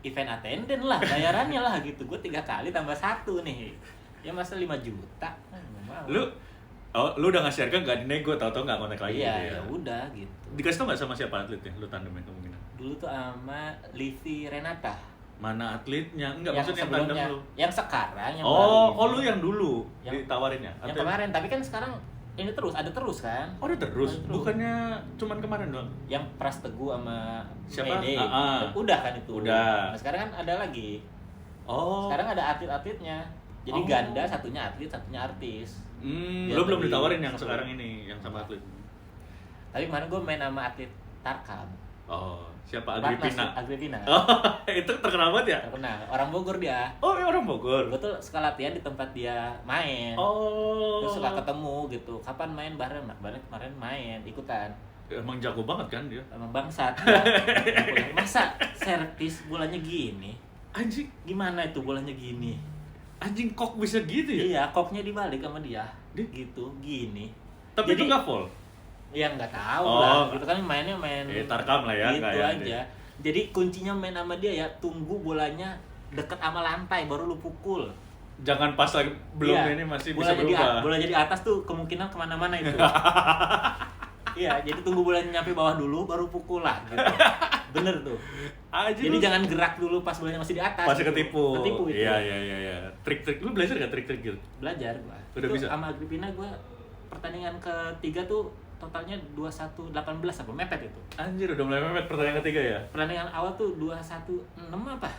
Speaker 1: event attendant lah bayarannya lah gitu, gue 3 kali tambah 1 nih ya masa 5 juta nggak mau.
Speaker 2: Lu udah ngasih harga nggak dinego, tau-tau nggak kontak lagi
Speaker 1: iya
Speaker 2: gitu ya?
Speaker 1: ya udah gitu.
Speaker 2: Dikasih tau nggak sama siapa atletnya? Lu tandemin kemungkinan?
Speaker 1: Dulu tuh sama Livi Renata
Speaker 2: Mana atletnya? Enggak,
Speaker 1: yang
Speaker 2: maksudnya yang tandem
Speaker 1: sebelumnya,
Speaker 2: lu.
Speaker 1: yang sekarang yang
Speaker 2: Oh,
Speaker 1: baru
Speaker 2: lu
Speaker 1: ini.
Speaker 2: yang dulu
Speaker 1: Yang-
Speaker 2: ditawarinnya?
Speaker 1: yang
Speaker 2: Atau-
Speaker 1: kemarin, tapi kan sekarang ini ada terus kan.
Speaker 2: Oh, udah terus?
Speaker 1: Ada terus.
Speaker 2: Bukannya cuman kemarin doang?
Speaker 1: Yang Pras Teguh sama
Speaker 2: Siapa?
Speaker 1: Mede.
Speaker 2: Ah.
Speaker 1: Udah kan itu.
Speaker 2: Udah.
Speaker 1: Nah, sekarang kan ada lagi.
Speaker 2: Oh.
Speaker 1: Sekarang ada atlet-atletnya. Jadi
Speaker 2: Oh.
Speaker 1: ganda, satunya atlet, satunya artis.
Speaker 2: Lu belum
Speaker 1: Jadi,
Speaker 2: ditawarin yang
Speaker 1: satu.
Speaker 2: sekarang ini, yang sama atlet?
Speaker 1: Tapi kemarin gue main sama atlet Tarkam.
Speaker 2: Oh, siapa?
Speaker 1: Ratnas,
Speaker 2: Agripina?
Speaker 1: Agripina.
Speaker 2: Oh, itu terkenal banget ya?
Speaker 1: Terkenal. Orang Bogor dia.
Speaker 2: Oh, ya orang Bogor?
Speaker 1: Gue tuh suka latihan di tempat dia main.
Speaker 2: Oh.
Speaker 1: Terus suka ketemu gitu. Kapan main bareng? Nah, kemarin main, ikutan.
Speaker 2: Emang jago banget kan dia?
Speaker 1: Emang bangsat. Ya. Masa servis bolanya gini?
Speaker 2: Anjing,
Speaker 1: Gimana itu bolanya gini?
Speaker 2: anjing kok bisa gitu ya?
Speaker 1: Iya, koknya dibalik sama dia.
Speaker 2: Di-
Speaker 1: Gitu, gini.
Speaker 2: Tapi
Speaker 1: Jadi-
Speaker 2: itu nggak full?
Speaker 1: Ya nggak tahu
Speaker 2: Oh,
Speaker 1: lah. Gitu kan mainnya main
Speaker 2: Tarkam lah ya,
Speaker 1: gitu
Speaker 2: kayak
Speaker 1: aja. Jadi kuncinya main sama dia ya, tunggu bolanya deket sama lantai baru lu pukul.
Speaker 2: Jangan pas lagi belum
Speaker 1: Iya,
Speaker 2: ini masih bisa
Speaker 1: bolanya
Speaker 2: berubah.
Speaker 1: bolanya di atas tuh kemungkinan kemana-mana itu. Iya, jadi tunggu bolanya nyampe bawah dulu baru pukul lah gitu. Bener tuh.
Speaker 2: Anjing,
Speaker 1: Jadi
Speaker 2: lu
Speaker 1: jangan gerak dulu pas bolanya masih di atas.
Speaker 2: pasti
Speaker 1: gitu.
Speaker 2: ketipu.
Speaker 1: Ketipu itu.
Speaker 2: Iya. Trik-trik lu belajar gak trik-trik gitu?
Speaker 1: Belajar gua.
Speaker 2: Udah
Speaker 1: Itu
Speaker 2: bisa?
Speaker 1: sama Agripina gua pertandingan ketiga tuh totalnya 21-18 apa mepet itu.
Speaker 2: Anjir, udah mulai mepet pertandingan ketiga ya?
Speaker 1: Pertandingan awal tuh 21-6 apa?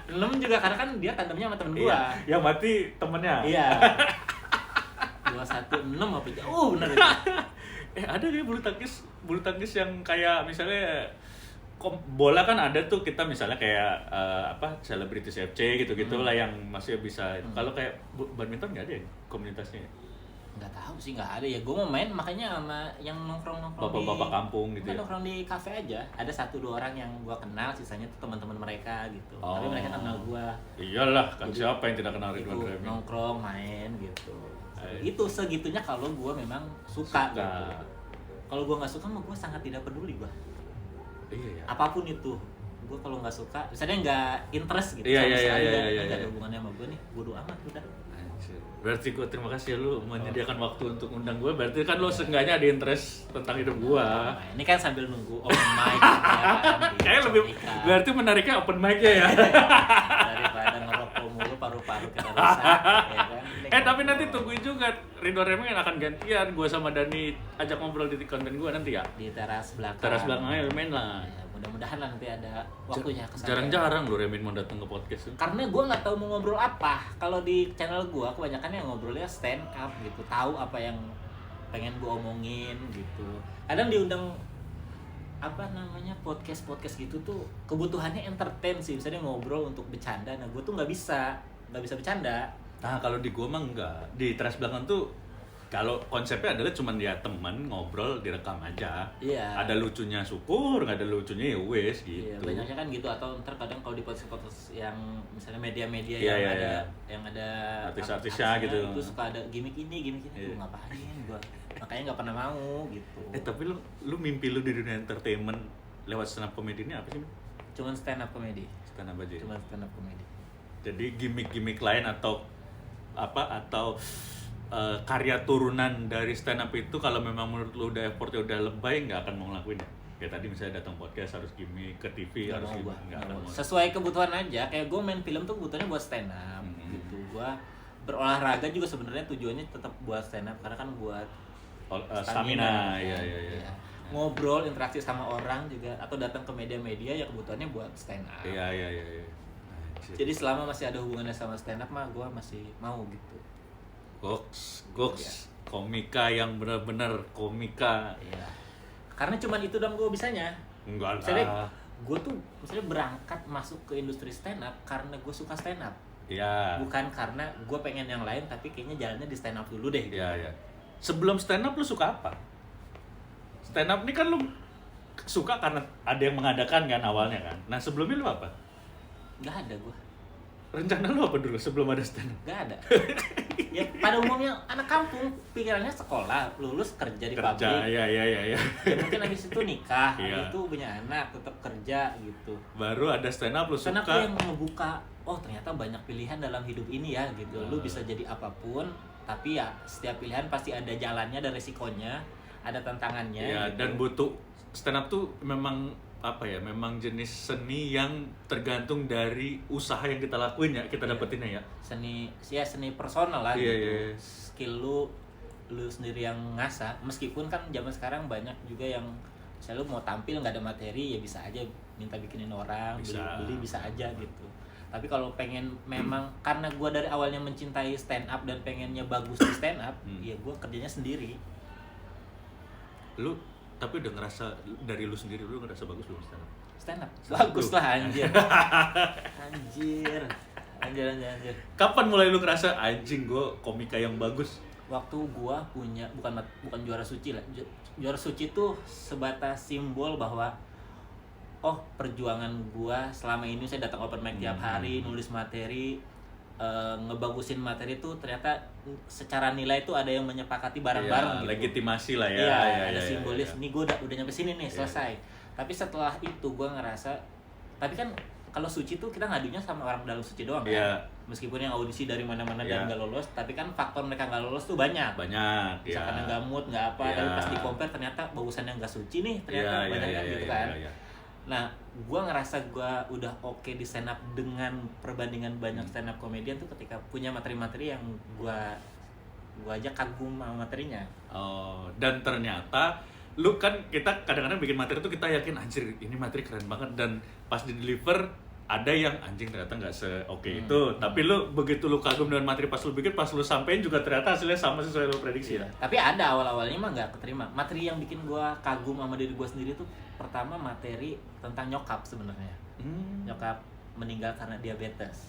Speaker 1: 6 juga karena kan dia tandemnya sama temen gua.
Speaker 2: Yang mati temennya.
Speaker 1: Iya. 21-6 apa jauh bener itu.
Speaker 2: Ada kayak bulu tangkis yang kayak misalnya bola kan ada tuh kita misalnya kayak selebritis FC gitu-gitu lah yang masih bisa. Kalau kayak badminton nggak ada ya komunitasnya?
Speaker 1: Nggak tahu sih, nggak ada ya. Gue mau main makanya sama yang nongkrong
Speaker 2: Bapak-bapak kampung gitu ya?
Speaker 1: nongkrong di kafe aja. Ada 1-2 orang yang gua kenal, sisanya tuh teman-teman mereka gitu.
Speaker 2: Oh.
Speaker 1: Tapi mereka kenal gua.
Speaker 2: Iyalah, kan
Speaker 1: Jadi,
Speaker 2: siapa yang tidak kenal Ridwan
Speaker 1: Itu
Speaker 2: Remi?
Speaker 1: nongkrong main gitu.
Speaker 2: Ay.
Speaker 1: Itu segitunya kalau gua memang suka.
Speaker 2: Suka.
Speaker 1: Gitu. Kalau gua nggak suka mah gua sangat tidak peduli gua.
Speaker 2: Iya ya.
Speaker 1: Apapun itu. Gua kalau nggak suka, misalnya nggak interest gitu.
Speaker 2: Iya,
Speaker 1: sama
Speaker 2: iya,
Speaker 1: sekali,
Speaker 2: iya,
Speaker 1: nggak
Speaker 2: iya,
Speaker 1: ada
Speaker 2: iya.
Speaker 1: hubungannya sama gua nih. Bodo amat udah.
Speaker 2: Anjir. Berarti gue terima kasih ya lu menyediakan waktu untuk undang gue. Berarti kan lu seenggaknya ada interest tentang hidup gue.
Speaker 1: Nah, ini kan sambil nunggu open mic ya kan, di
Speaker 2: Kayaknya lebih
Speaker 1: Cantika.
Speaker 2: berarti menariknya open mic-nya ya.
Speaker 1: Daripada ngerokok mulu paru-paru kita rusak ya kan. Ini
Speaker 2: Tapi
Speaker 1: ngobrol.
Speaker 2: nanti tungguin juga Ridwan Remi yang akan gantian gue sama Dani ajak ngobrol di konten gue nanti ya.
Speaker 1: di teras belakang.
Speaker 2: Teras belakangnya lu main lah.
Speaker 1: Ya, mudah-mudahan lah nanti ada waktunya kesana.
Speaker 2: Jarang-jarang lu Remin mau datang ke podcast tuh.
Speaker 1: Karena gue nggak tahu mau ngobrol apa. Kalau di channel gue kebanyakan yang ngobrolnya stand up gitu, tahu apa yang pengen gue omongin gitu. Kadang diundang apa namanya podcast gitu tuh kebutuhannya entertain sih, misalnya ngobrol untuk bercanda. Nah gue tuh nggak bisa bercanda.
Speaker 2: Nah kalau di gue mah enggak. Di teras belakang tuh Kalau konsepnya adalah cuman ya teman ngobrol direkam aja.
Speaker 1: Iya.
Speaker 2: Ada lucunya syukur, nggak ada lucunya ya wes gitu.
Speaker 1: Iya, banyaknya kan gitu. Atau ntar kadang kalau di podcast yang misalnya media-media
Speaker 2: Iya,
Speaker 1: yang
Speaker 2: iya,
Speaker 1: ada
Speaker 2: iya.
Speaker 1: yang ada
Speaker 2: Artis-artisnya gitu.
Speaker 1: itu suka ada gimmick ini
Speaker 2: Iya.
Speaker 1: Gua ngapain gua, makanya nggak pernah mau gitu.
Speaker 2: Tapi lu mimpi lu di dunia entertainment lewat stand up comedy ini apa sih?
Speaker 1: Cuman stand up comedy.
Speaker 2: Stand up aja.
Speaker 1: Cuman stand up comedy.
Speaker 2: Jadi gimmick-gimmick lain atau karya turunan dari stand up itu kalau memang menurut lu udah effortnya udah lebay nggak akan mau ngelakuin ya? Kayak tadi misalnya datang podcast harus gimmick, ke TV
Speaker 1: Nggak
Speaker 2: harus
Speaker 1: mau
Speaker 2: gimmick,
Speaker 1: gua,
Speaker 2: nggak
Speaker 1: nggak
Speaker 2: akan
Speaker 1: mau.
Speaker 2: mau.
Speaker 1: Sesuai kebutuhan aja. Kayak gue main film tuh kebutuhannya buat stand up gitu. Gua berolahraga juga sebenarnya tujuannya tetap buat stand up karena kan buat
Speaker 2: Stamina,
Speaker 1: kan.
Speaker 2: iya.
Speaker 1: Ngobrol, interaksi sama orang juga atau datang ke media-media ya kebutuhannya buat stand up.
Speaker 2: Iya.
Speaker 1: Jadi selama masih ada hubungannya sama stand up mah gue masih mau gitu.
Speaker 2: Goks,
Speaker 1: Iya.
Speaker 2: komika yang benar-benar komika.
Speaker 1: Iya. Karena cuman itu dong gue bisanya.
Speaker 2: Enggak
Speaker 1: Misalnya
Speaker 2: lah.
Speaker 1: gue tuh misalnya berangkat masuk ke industri stand up karena gue suka stand up.
Speaker 2: Iya.
Speaker 1: Bukan karena gue pengen yang lain tapi kayaknya jalannya di stand up dulu deh. Gitu.
Speaker 2: Iya. Sebelum stand up lu suka apa? Stand up ini kan lu suka karena ada yang mengadakan kan awalnya kan. Nah, sebelumnya lu apa?
Speaker 1: Gak ada gue.
Speaker 2: Rencana lu apa dulu sebelum ada stand up?
Speaker 1: Gak ada. Ya pada umumnya anak kampung pikirannya sekolah, lulus kerja di pabrik.
Speaker 2: Iya.
Speaker 1: Ya mungkin habis itu nikah,
Speaker 2: Iya.
Speaker 1: habis itu punya anak, tetap kerja gitu.
Speaker 2: Baru ada stand up lu
Speaker 1: Stand up
Speaker 2: suka.
Speaker 1: tuh yang ngebuka, oh ternyata banyak pilihan dalam hidup ini ya gitu. Lu bisa jadi apapun, tapi ya setiap pilihan pasti ada jalannya, ada resikonya, ada tantangannya.
Speaker 2: Iya,
Speaker 1: gitu.
Speaker 2: dan butuh stand up tuh memang memang jenis seni yang tergantung dari usaha yang kita lakuin ya, kita dapetinnya ya.
Speaker 1: Seni personal lah
Speaker 2: Iya,
Speaker 1: gitu.
Speaker 2: iya.
Speaker 1: Skill lu sendiri yang ngasah. Meskipun kan zaman sekarang banyak juga yang misalnya lu mau tampil nggak ada materi ya bisa aja minta bikinin orang,
Speaker 2: Bisa.
Speaker 1: beli bisa aja gitu. Tapi kalau pengen memang karena gua dari awalnya mencintai stand up dan pengennya bagus di stand up, ya gua kerjanya sendiri.
Speaker 2: Lu tapi udah ngerasa dari lu sendiri lu ngerasa bagus belum stand up?
Speaker 1: Stand up bagus lah anjir. Anjir.
Speaker 2: Kapan mulai lu ngerasa anjing gua komika yang bagus?
Speaker 1: Waktu gua punya bukan juara suci lah. Juara suci tuh sebatas simbol bahwa oh perjuangan gua selama ini saya datang open mic tiap hari, nulis materi, ngebagusin materi tuh ternyata secara nilai tuh ada yang menyepakati bareng-bareng gitu.
Speaker 2: Legitimasi lah ya.
Speaker 1: Iya,
Speaker 2: Iya,
Speaker 1: ada simbolis.
Speaker 2: iya.
Speaker 1: Nih gua udah nyampe sini nih, selesai. Tapi setelah itu gua ngerasa tapi kan kalau suci tuh kita ngadunya sama orang dalam suci doang kan.
Speaker 2: Iya.
Speaker 1: Meskipun yang audisi dari mana-mana
Speaker 2: Iya.
Speaker 1: dan nggak lolos, tapi kan faktor mereka nggak lolos tuh banyak.
Speaker 2: Banyak,
Speaker 1: Bisa
Speaker 2: ya.
Speaker 1: karena nggak mood, nggak apa,
Speaker 2: Iya.
Speaker 1: tapi pas di compare ternyata bagusan yang nggak suci nih, ternyata banyak kan gitu kan.
Speaker 2: Iya.
Speaker 1: Nah, gue ngerasa gue udah oke di stand up dengan perbandingan banyak stand up komedian tuh ketika punya materi-materi yang gue aja kagum sama materinya.
Speaker 2: Oh, dan ternyata lu kan kita kadang-kadang bikin materi tuh kita yakin anjir ini materi keren banget dan pas di deliver ada yang anjing ternyata nggak se-oke itu. Tapi lu begitu lu kagum dengan materi pas lu bikin, pas lu sampein juga ternyata hasilnya sama sesuai lu prediksi ya.
Speaker 1: Tapi ada awal-awalnya mah nggak keterima. Materi yang bikin gue kagum sama diri gue sendiri tuh pertama materi tentang nyokap sebenarnya. Nyokap meninggal karena diabetes.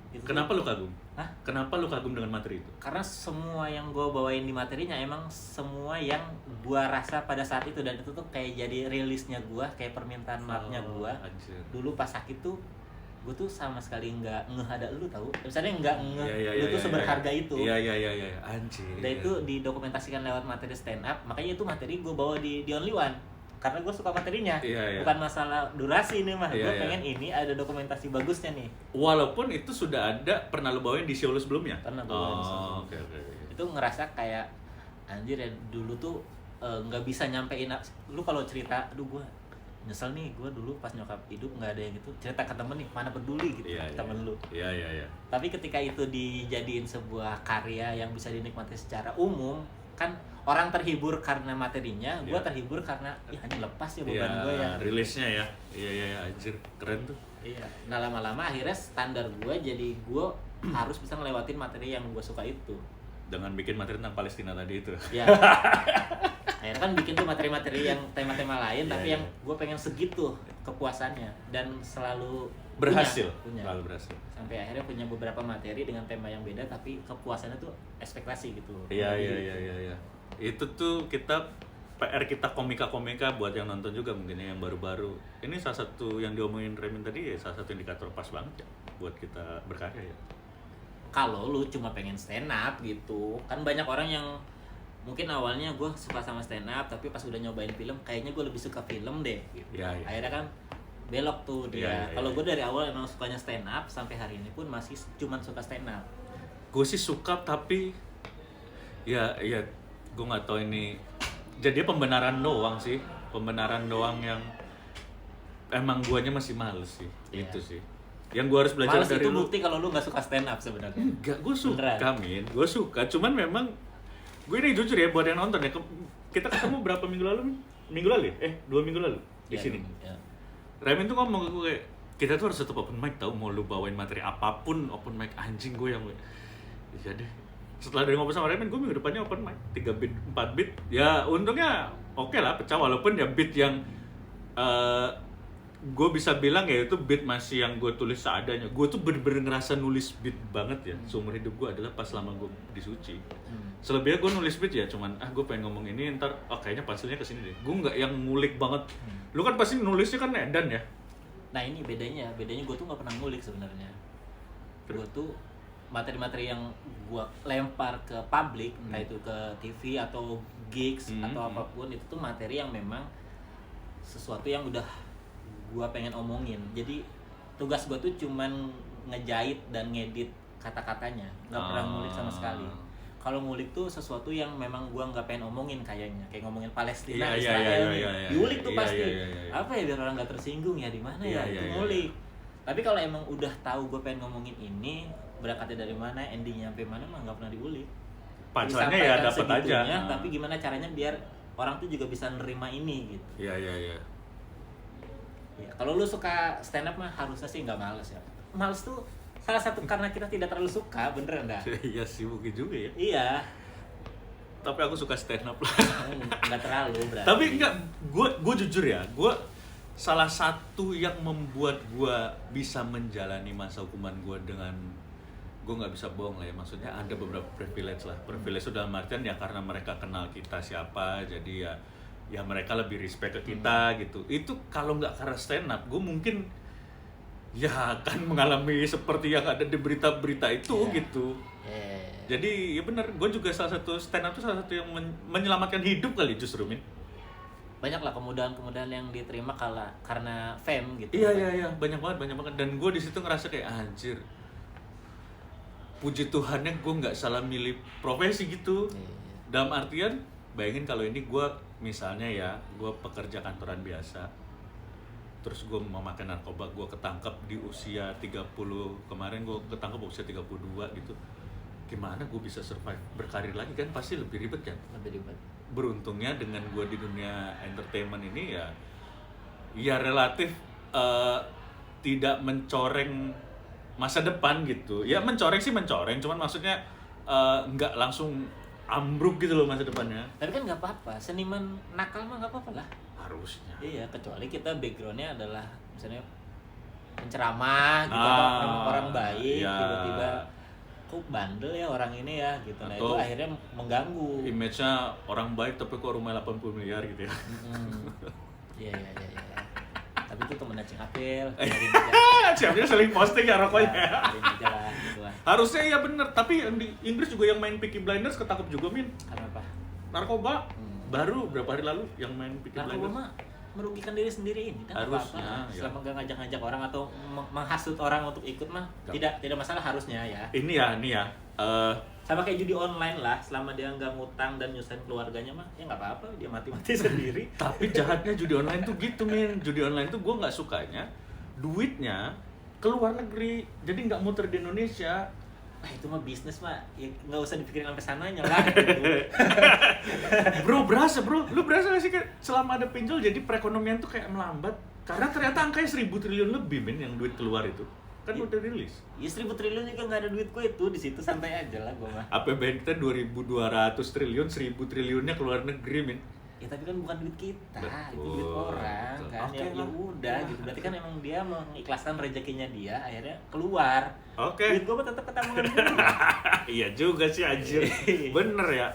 Speaker 1: Itu
Speaker 2: Kenapa lu kagum?
Speaker 1: Hah?
Speaker 2: Kenapa lu kagum dengan materi itu?
Speaker 1: Karena semua yang gue bawain di materinya emang semua yang gue rasa pada saat itu, dan itu tuh kayak jadi rilisnya gue, kayak permintaan maafnya gue.
Speaker 2: Anjir.
Speaker 1: Dulu pas sakit tuh gue tuh sama sekali nggak ngeh ada lu tahu, misalnya nggak ngeh
Speaker 2: Iya,
Speaker 1: lu tuh seberharga itu.
Speaker 2: Iya, anjir.
Speaker 1: Dan itu didokumentasikan lewat materi stand up, makanya itu materi gue bawa di Only One karena gue suka materinya.
Speaker 2: Iya.
Speaker 1: Bukan masalah durasi ini mah,
Speaker 2: Iya,
Speaker 1: gue
Speaker 2: iya.
Speaker 1: pengen ini ada dokumentasi bagusnya nih.
Speaker 2: Walaupun itu sudah ada pernah lu bawain di show lu sebelumnya.
Speaker 1: Pernah gua bawain di show.
Speaker 2: Oh, oke.
Speaker 1: Itu ngerasa kayak anjir ya dulu tuh nggak bisa nyampein lu kalau cerita, aduh gue nyesel nih, gue dulu pas nyokap hidup nggak ada yang gitu, cerita ke temen nih mana peduli gitu.
Speaker 2: Iya,
Speaker 1: temen lu.
Speaker 2: Iya.
Speaker 1: Tapi ketika itu dijadiin sebuah karya yang bisa dinikmati secara umum, kan orang terhibur karena materinya, gue
Speaker 2: Iya.
Speaker 1: terhibur karena ya hanya lepas ya beban gue ya.
Speaker 2: rilisnya ya. Iya, anjir. Keren tuh.
Speaker 1: Iya. Nah lama-lama akhirnya standar gue jadi gue harus bisa ngelewatin materi yang gue suka itu.
Speaker 2: Dengan bikin materi tentang Palestina tadi itu.
Speaker 1: Ya. Nah akhirnya kan bikin tuh materi-materi yang tema-tema lain,
Speaker 2: Iya,
Speaker 1: tapi
Speaker 2: iya.
Speaker 1: yang gue pengen segitu kepuasannya dan selalu
Speaker 2: Berhasil,
Speaker 1: punya.
Speaker 2: selalu berhasil.
Speaker 1: Sampai akhirnya punya beberapa materi dengan tema yang beda, tapi kepuasannya tuh ekspektasi gitu.
Speaker 2: Iya. Itu tuh kita PR kita komika-komika buat yang nonton juga mungkin ya, yang baru-baru. Ini salah satu yang diomongin Remin tadi ya, salah satu indikator pas banget ya buat kita berkarya ya.
Speaker 1: Kalau lu cuma pengen stand up gitu, kan banyak orang yang mungkin awalnya gue suka sama stand up, tapi pas udah nyobain film kayaknya gue lebih suka film deh gitu.
Speaker 2: Iya.
Speaker 1: Akhirnya kan belok tuh dia.
Speaker 2: Iya.
Speaker 1: Kalau gue dari awal emang sukanya stand up, sampai hari ini pun masih cuman suka stand up.
Speaker 2: Gue sih suka tapi ya gue nggak tahu ini jadi pembenaran doang sih, pembenaran doang yang emang guanya masih males sih.
Speaker 1: Iya.
Speaker 2: Itu sih yang gue harus belajar
Speaker 1: Males
Speaker 2: dari
Speaker 1: itu
Speaker 2: lu.
Speaker 1: bukti kalau lu nggak suka stand up sebenarnya.
Speaker 2: Enggak, gue suka
Speaker 1: Beneran?
Speaker 2: Min, gue suka, cuman memang gue ini jujur ya buat yang nonton ya, kita ketemu berapa minggu lalu? Minggu lalu ya? 2 minggu lalu di
Speaker 1: Ya,
Speaker 2: sini.
Speaker 1: ya.
Speaker 2: Remin tuh ngomong ke gue kayak, kita tuh harus tetap open mic tau, mau lu bawain materi apapun open mic, anjing gue yang iya deh. Setelah dari ngobrol sama Remin, gue minggu depannya open mic 3 beat, 4 beat. Ya untungnya oke lah, pecah, walaupun ya beat yang gue bisa bilang ya itu beat masih yang gue tulis seadanya. Gue tuh bener-bener ngerasa nulis beat banget ya. Seumur hidup gue adalah pas selama gue di Suci. Selebihnya gue nulis beat ya cuman gue pengen ngomong ini ntar kayaknya panselnya kesini deh. Gue nggak yang ngulik banget. Lu kan pasti nulisnya kan edan ya.
Speaker 1: Nah ini bedanya gue tuh nggak pernah ngulik sebenarnya. Gue tuh materi-materi yang gue lempar ke publik, entah itu ke TV atau gigs atau apapun, itu tuh materi yang memang sesuatu yang udah gue pengen omongin. Jadi tugas gue tuh cuman ngejahit dan ngedit kata-katanya, nggak pernah ngulik sama sekali. Kalau ngulik tuh sesuatu yang memang gue nggak pengen omongin, kayaknya kayak ngomongin Palestina, Israel nih, diulik tuh pasti. Apa ya biar orang nggak tersinggung ya, di mana ya itu ngulik. Tapi kalau emang udah tahu gue pengen ngomongin ini, berangkatnya dari mana, endingnya sampai mana, mah nggak pernah diulik.
Speaker 2: Pancelannya ya dapat aja.
Speaker 1: Tapi gimana caranya biar orang tuh juga bisa nerima ini gitu.
Speaker 2: Iya.
Speaker 1: Ya, kalau lu suka stand up mah harusnya sih nggak males ya. Males tuh salah satu karena kita tidak terlalu suka, beneran dah.
Speaker 2: Iya sih mungkin juga ya.
Speaker 1: Iya.
Speaker 2: Tapi aku suka stand up lah.
Speaker 1: Nggak terlalu berarti.
Speaker 2: Tapi enggak, gue jujur ya, gue salah satu yang membuat gue bisa menjalani masa hukuman gue dengan, gue nggak bisa bohong lah ya, maksudnya ada beberapa privilege lah. Privilege dalam artian ya karena mereka kenal kita siapa, jadi ya mereka lebih respect ke kita gitu. Itu kalau nggak karena stand up, gue mungkin ya akan mengalami seperti yang ada di berita-berita itu gitu. Jadi ya benar, gue juga salah satu stand up itu salah satu yang menyelamatkan hidup kali justru, Min.
Speaker 1: Banyak lah kemudahan-kemudahan yang diterima karena fame gitu.
Speaker 2: Iya, banyak banget. Dan gue di situ ngerasa kayak anjir. Puji Tuhannya gue nggak salah milih profesi gitu. Dalam artian, bayangin kalau ini gue misalnya ya, gue pekerja kantoran biasa, terus gue memakai narkoba, gue ketangkep di usia 30, kemarin gue ketangkep usia 32 gitu. Gimana gue bisa survive, berkarir lagi kan pasti lebih ribet kan?
Speaker 1: Lebih ribet.
Speaker 2: Beruntungnya dengan gue di dunia entertainment ini ya relatif tidak mencoreng masa depan gitu. Ya mencoreng, cuman maksudnya nggak langsung ambruk gitu loh masa depannya.
Speaker 1: Tapi kan nggak apa-apa, seniman nakal mah nggak apa-apa lah.
Speaker 2: Harusnya.
Speaker 1: Iya, kecuali kita backgroundnya adalah misalnya penceramah gitu, atau orang baik,
Speaker 2: iya.
Speaker 1: tiba-tiba kok bandel ya orang ini ya gitu. Nah itu
Speaker 2: Atau
Speaker 1: akhirnya mengganggu.
Speaker 2: Image-nya orang baik tapi kok rumahnya 80 miliar gitu ya.
Speaker 1: Iya. Tapi itu temennya Cing Apil.
Speaker 2: Siapnya saling posting ya rokoknya.
Speaker 1: Aja lah, gitu lah.
Speaker 2: Harusnya ya bener, tapi yang di Inggris juga yang main Peaky Blinders ketangkep juga, Min.
Speaker 1: Karena apa?
Speaker 2: Narkoba. Baru berapa hari lalu yang main Peaky
Speaker 1: Narkoba
Speaker 2: Blinders.
Speaker 1: mah merugikan diri sendiri ini kan
Speaker 2: Harusnya,
Speaker 1: apa-apa.
Speaker 2: ya.
Speaker 1: Selama nggak ngajak-ngajak orang atau menghasut orang untuk ikut mah tidak masalah harusnya ya.
Speaker 2: Ini ya.
Speaker 1: Sama kayak judi online lah, selama dia nggak ngutang dan nyusahin keluarganya mah ya nggak apa-apa, dia mati-mati sendiri.
Speaker 2: Tapi jahatnya judi online tuh gitu, Min. Judi online tuh gue nggak sukanya duitnya ke luar negeri, jadi nggak muter di Indonesia.
Speaker 1: Itu mah bisnis mah, ya nggak usah dipikirin sampai sananya lah. Gitu.
Speaker 2: Bro, lu berasa gak sih kayak selama ada pinjol jadi perekonomian tuh kayak melambat? Karena ternyata angkanya 1.000 triliun lebih, Min, yang duit keluar itu. Kan udah rilis.
Speaker 1: Ya 1.000 triliun juga nggak ada duit gue itu, di situ santai aja lah gue mah.
Speaker 2: APBN kita 2.200 triliun, 1.000 triliunnya keluar negeri, Min.
Speaker 1: Ya tapi kan bukan duit kita, itu
Speaker 2: Betul,
Speaker 1: duit orang
Speaker 2: betul.
Speaker 1: kan.
Speaker 2: Oke
Speaker 1: Ya
Speaker 2: lah.
Speaker 1: udah gitu. Berarti kan emang dia mengikhlaskan rezekinya dia, akhirnya keluar.
Speaker 2: Oke.
Speaker 1: Duit gua mah tetap ke tabungan gua.
Speaker 2: Iya juga sih anjir. Bener ya.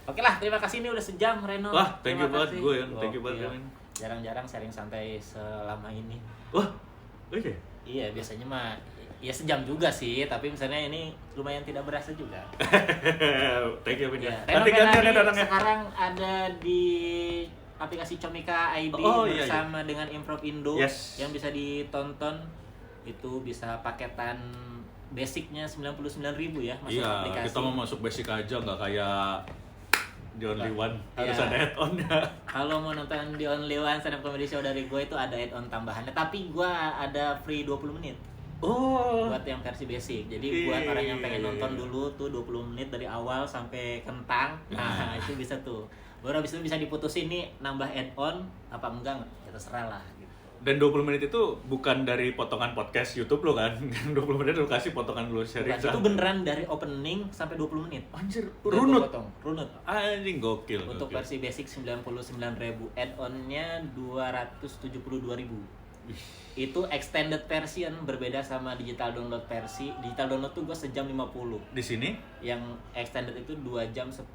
Speaker 1: Oke lah, terima kasih, ini udah sejam Reno.
Speaker 2: Wah, thank you
Speaker 1: Terima
Speaker 2: banget
Speaker 1: kasih.
Speaker 2: gue yang thank you banget.
Speaker 1: Gokil.
Speaker 2: Min.
Speaker 1: Jarang-jarang sharing santai selama ini.
Speaker 2: Wah. Oke.
Speaker 1: Iya, biasanya mah ya sejam juga sih, tapi misalnya ini lumayan tidak berasa juga.
Speaker 2: Thank you Min.
Speaker 1: Ya,
Speaker 2: Nanti
Speaker 1: Reno
Speaker 2: gantian ya
Speaker 1: Penadi
Speaker 2: datangnya.
Speaker 1: sekarang ada di aplikasi Comika ID
Speaker 2: Oh, iya,
Speaker 1: bersama dengan Improv Indo
Speaker 2: Yes.
Speaker 1: yang bisa ditonton. Itu bisa paketan basicnya 99.000 ya masuk
Speaker 2: Iya,
Speaker 1: aplikasi.
Speaker 2: kita mau masuk basic aja nggak kayak The Only One, harus
Speaker 1: Iya.
Speaker 2: ada add-on-nya.
Speaker 1: Kalau mau nonton di Only One stand up comedy show dari gue itu ada add-on tambahannya, tapi gue ada free 20 menit
Speaker 2: Oh.
Speaker 1: buat yang versi basic. Jadi buat orang yang pengen nonton dulu tuh 20 menit dari awal sampai kentang. Nah, itu bisa tuh. Baru habis itu bisa diputusin nih nambah add-on apa enggak, ya terserah lah gitu.
Speaker 2: Dan 20 menit itu bukan dari potongan podcast YouTube lo kan? 20 menit lo kasih potongan lo sharing.
Speaker 1: Bukan, itu beneran dari opening sampai 20 menit.
Speaker 2: Anjir,
Speaker 1: Udah
Speaker 2: runut.
Speaker 1: gua potong, runut.
Speaker 2: Anjing gokil.
Speaker 1: Untuk
Speaker 2: gokil.
Speaker 1: versi basic 99.000, add-onnya 272.000. Itu extended version, berbeda sama digital download versi. Digital download tuh gue sejam 50.
Speaker 2: Di sini
Speaker 1: Yang extended itu 2 jam 10,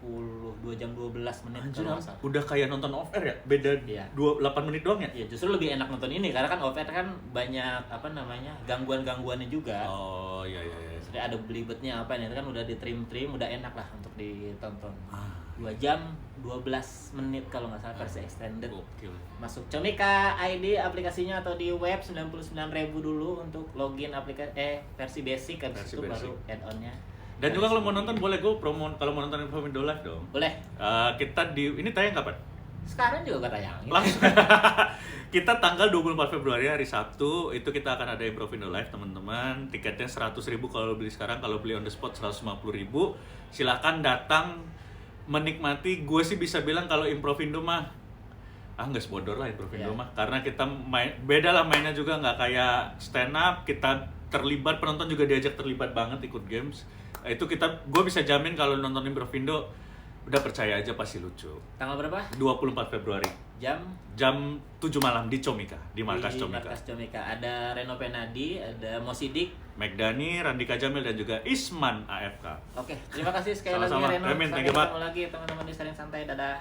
Speaker 1: 2 jam 12 menit
Speaker 2: anjir
Speaker 1: kalau nggak salah.
Speaker 2: udah kayak nonton off air ya? Beda
Speaker 1: Iya.
Speaker 2: 8 menit doang ya?
Speaker 1: Ya justru lebih enak nonton ini karena kan off-air kan banyak apa namanya gangguan-gangguannya juga.
Speaker 2: Oh, iya iya iya.
Speaker 1: Jadi ada belibetnya apa nih kan udah di trim udah enak lah untuk ditonton.
Speaker 2: Ah,
Speaker 1: 2 jam 12 menit kalau nggak salah versi extended.
Speaker 2: gokil.
Speaker 1: Masuk Comika ID aplikasinya atau di web 99.000 dulu untuk login aplikasi versi basic, habis
Speaker 2: Versi
Speaker 1: itu
Speaker 2: basic.
Speaker 1: baru add-onnya.
Speaker 2: Dan juga kalau mau nonton boleh gue promo kalau mau nonton Improv Indo Live dong.
Speaker 1: Boleh.
Speaker 2: Kita di ini tayang kapan?
Speaker 1: Sekarang juga gue tayangin.
Speaker 2: Langsung. Kita tanggal 24 Februari hari Sabtu itu kita akan ada Improv Indo Live teman-teman. Tiketnya 100.000 kalau beli sekarang, kalau beli on the spot 150.000. Silakan datang menikmati. Gue sih bisa bilang kalau Improv Indo mah nggak sebodor lah Improv Indo
Speaker 1: Iya.
Speaker 2: mah, karena kita beda lah mainnya juga, nggak kayak stand up. Kita terlibat, penonton juga diajak terlibat banget ikut games. Itu gue bisa jamin kalau nonton Improv Indo udah percaya aja pasti lucu.
Speaker 1: Tanggal berapa?
Speaker 2: 24 Februari jam 7 malam di Comika, di Markas
Speaker 1: di
Speaker 2: Comika.
Speaker 1: Markas Comika. Ada Reno Penadi, ada Mosidik.
Speaker 2: Megdani, Randika Jamil, dan juga Isman AFK.
Speaker 1: Oke, terima kasih sekali
Speaker 2: Sama-sama.
Speaker 1: lagi Reno.
Speaker 2: Amin,
Speaker 1: Sampai
Speaker 2: thank you, Pak.
Speaker 1: ketemu lagi teman-teman di Sharing Santai. Dadah.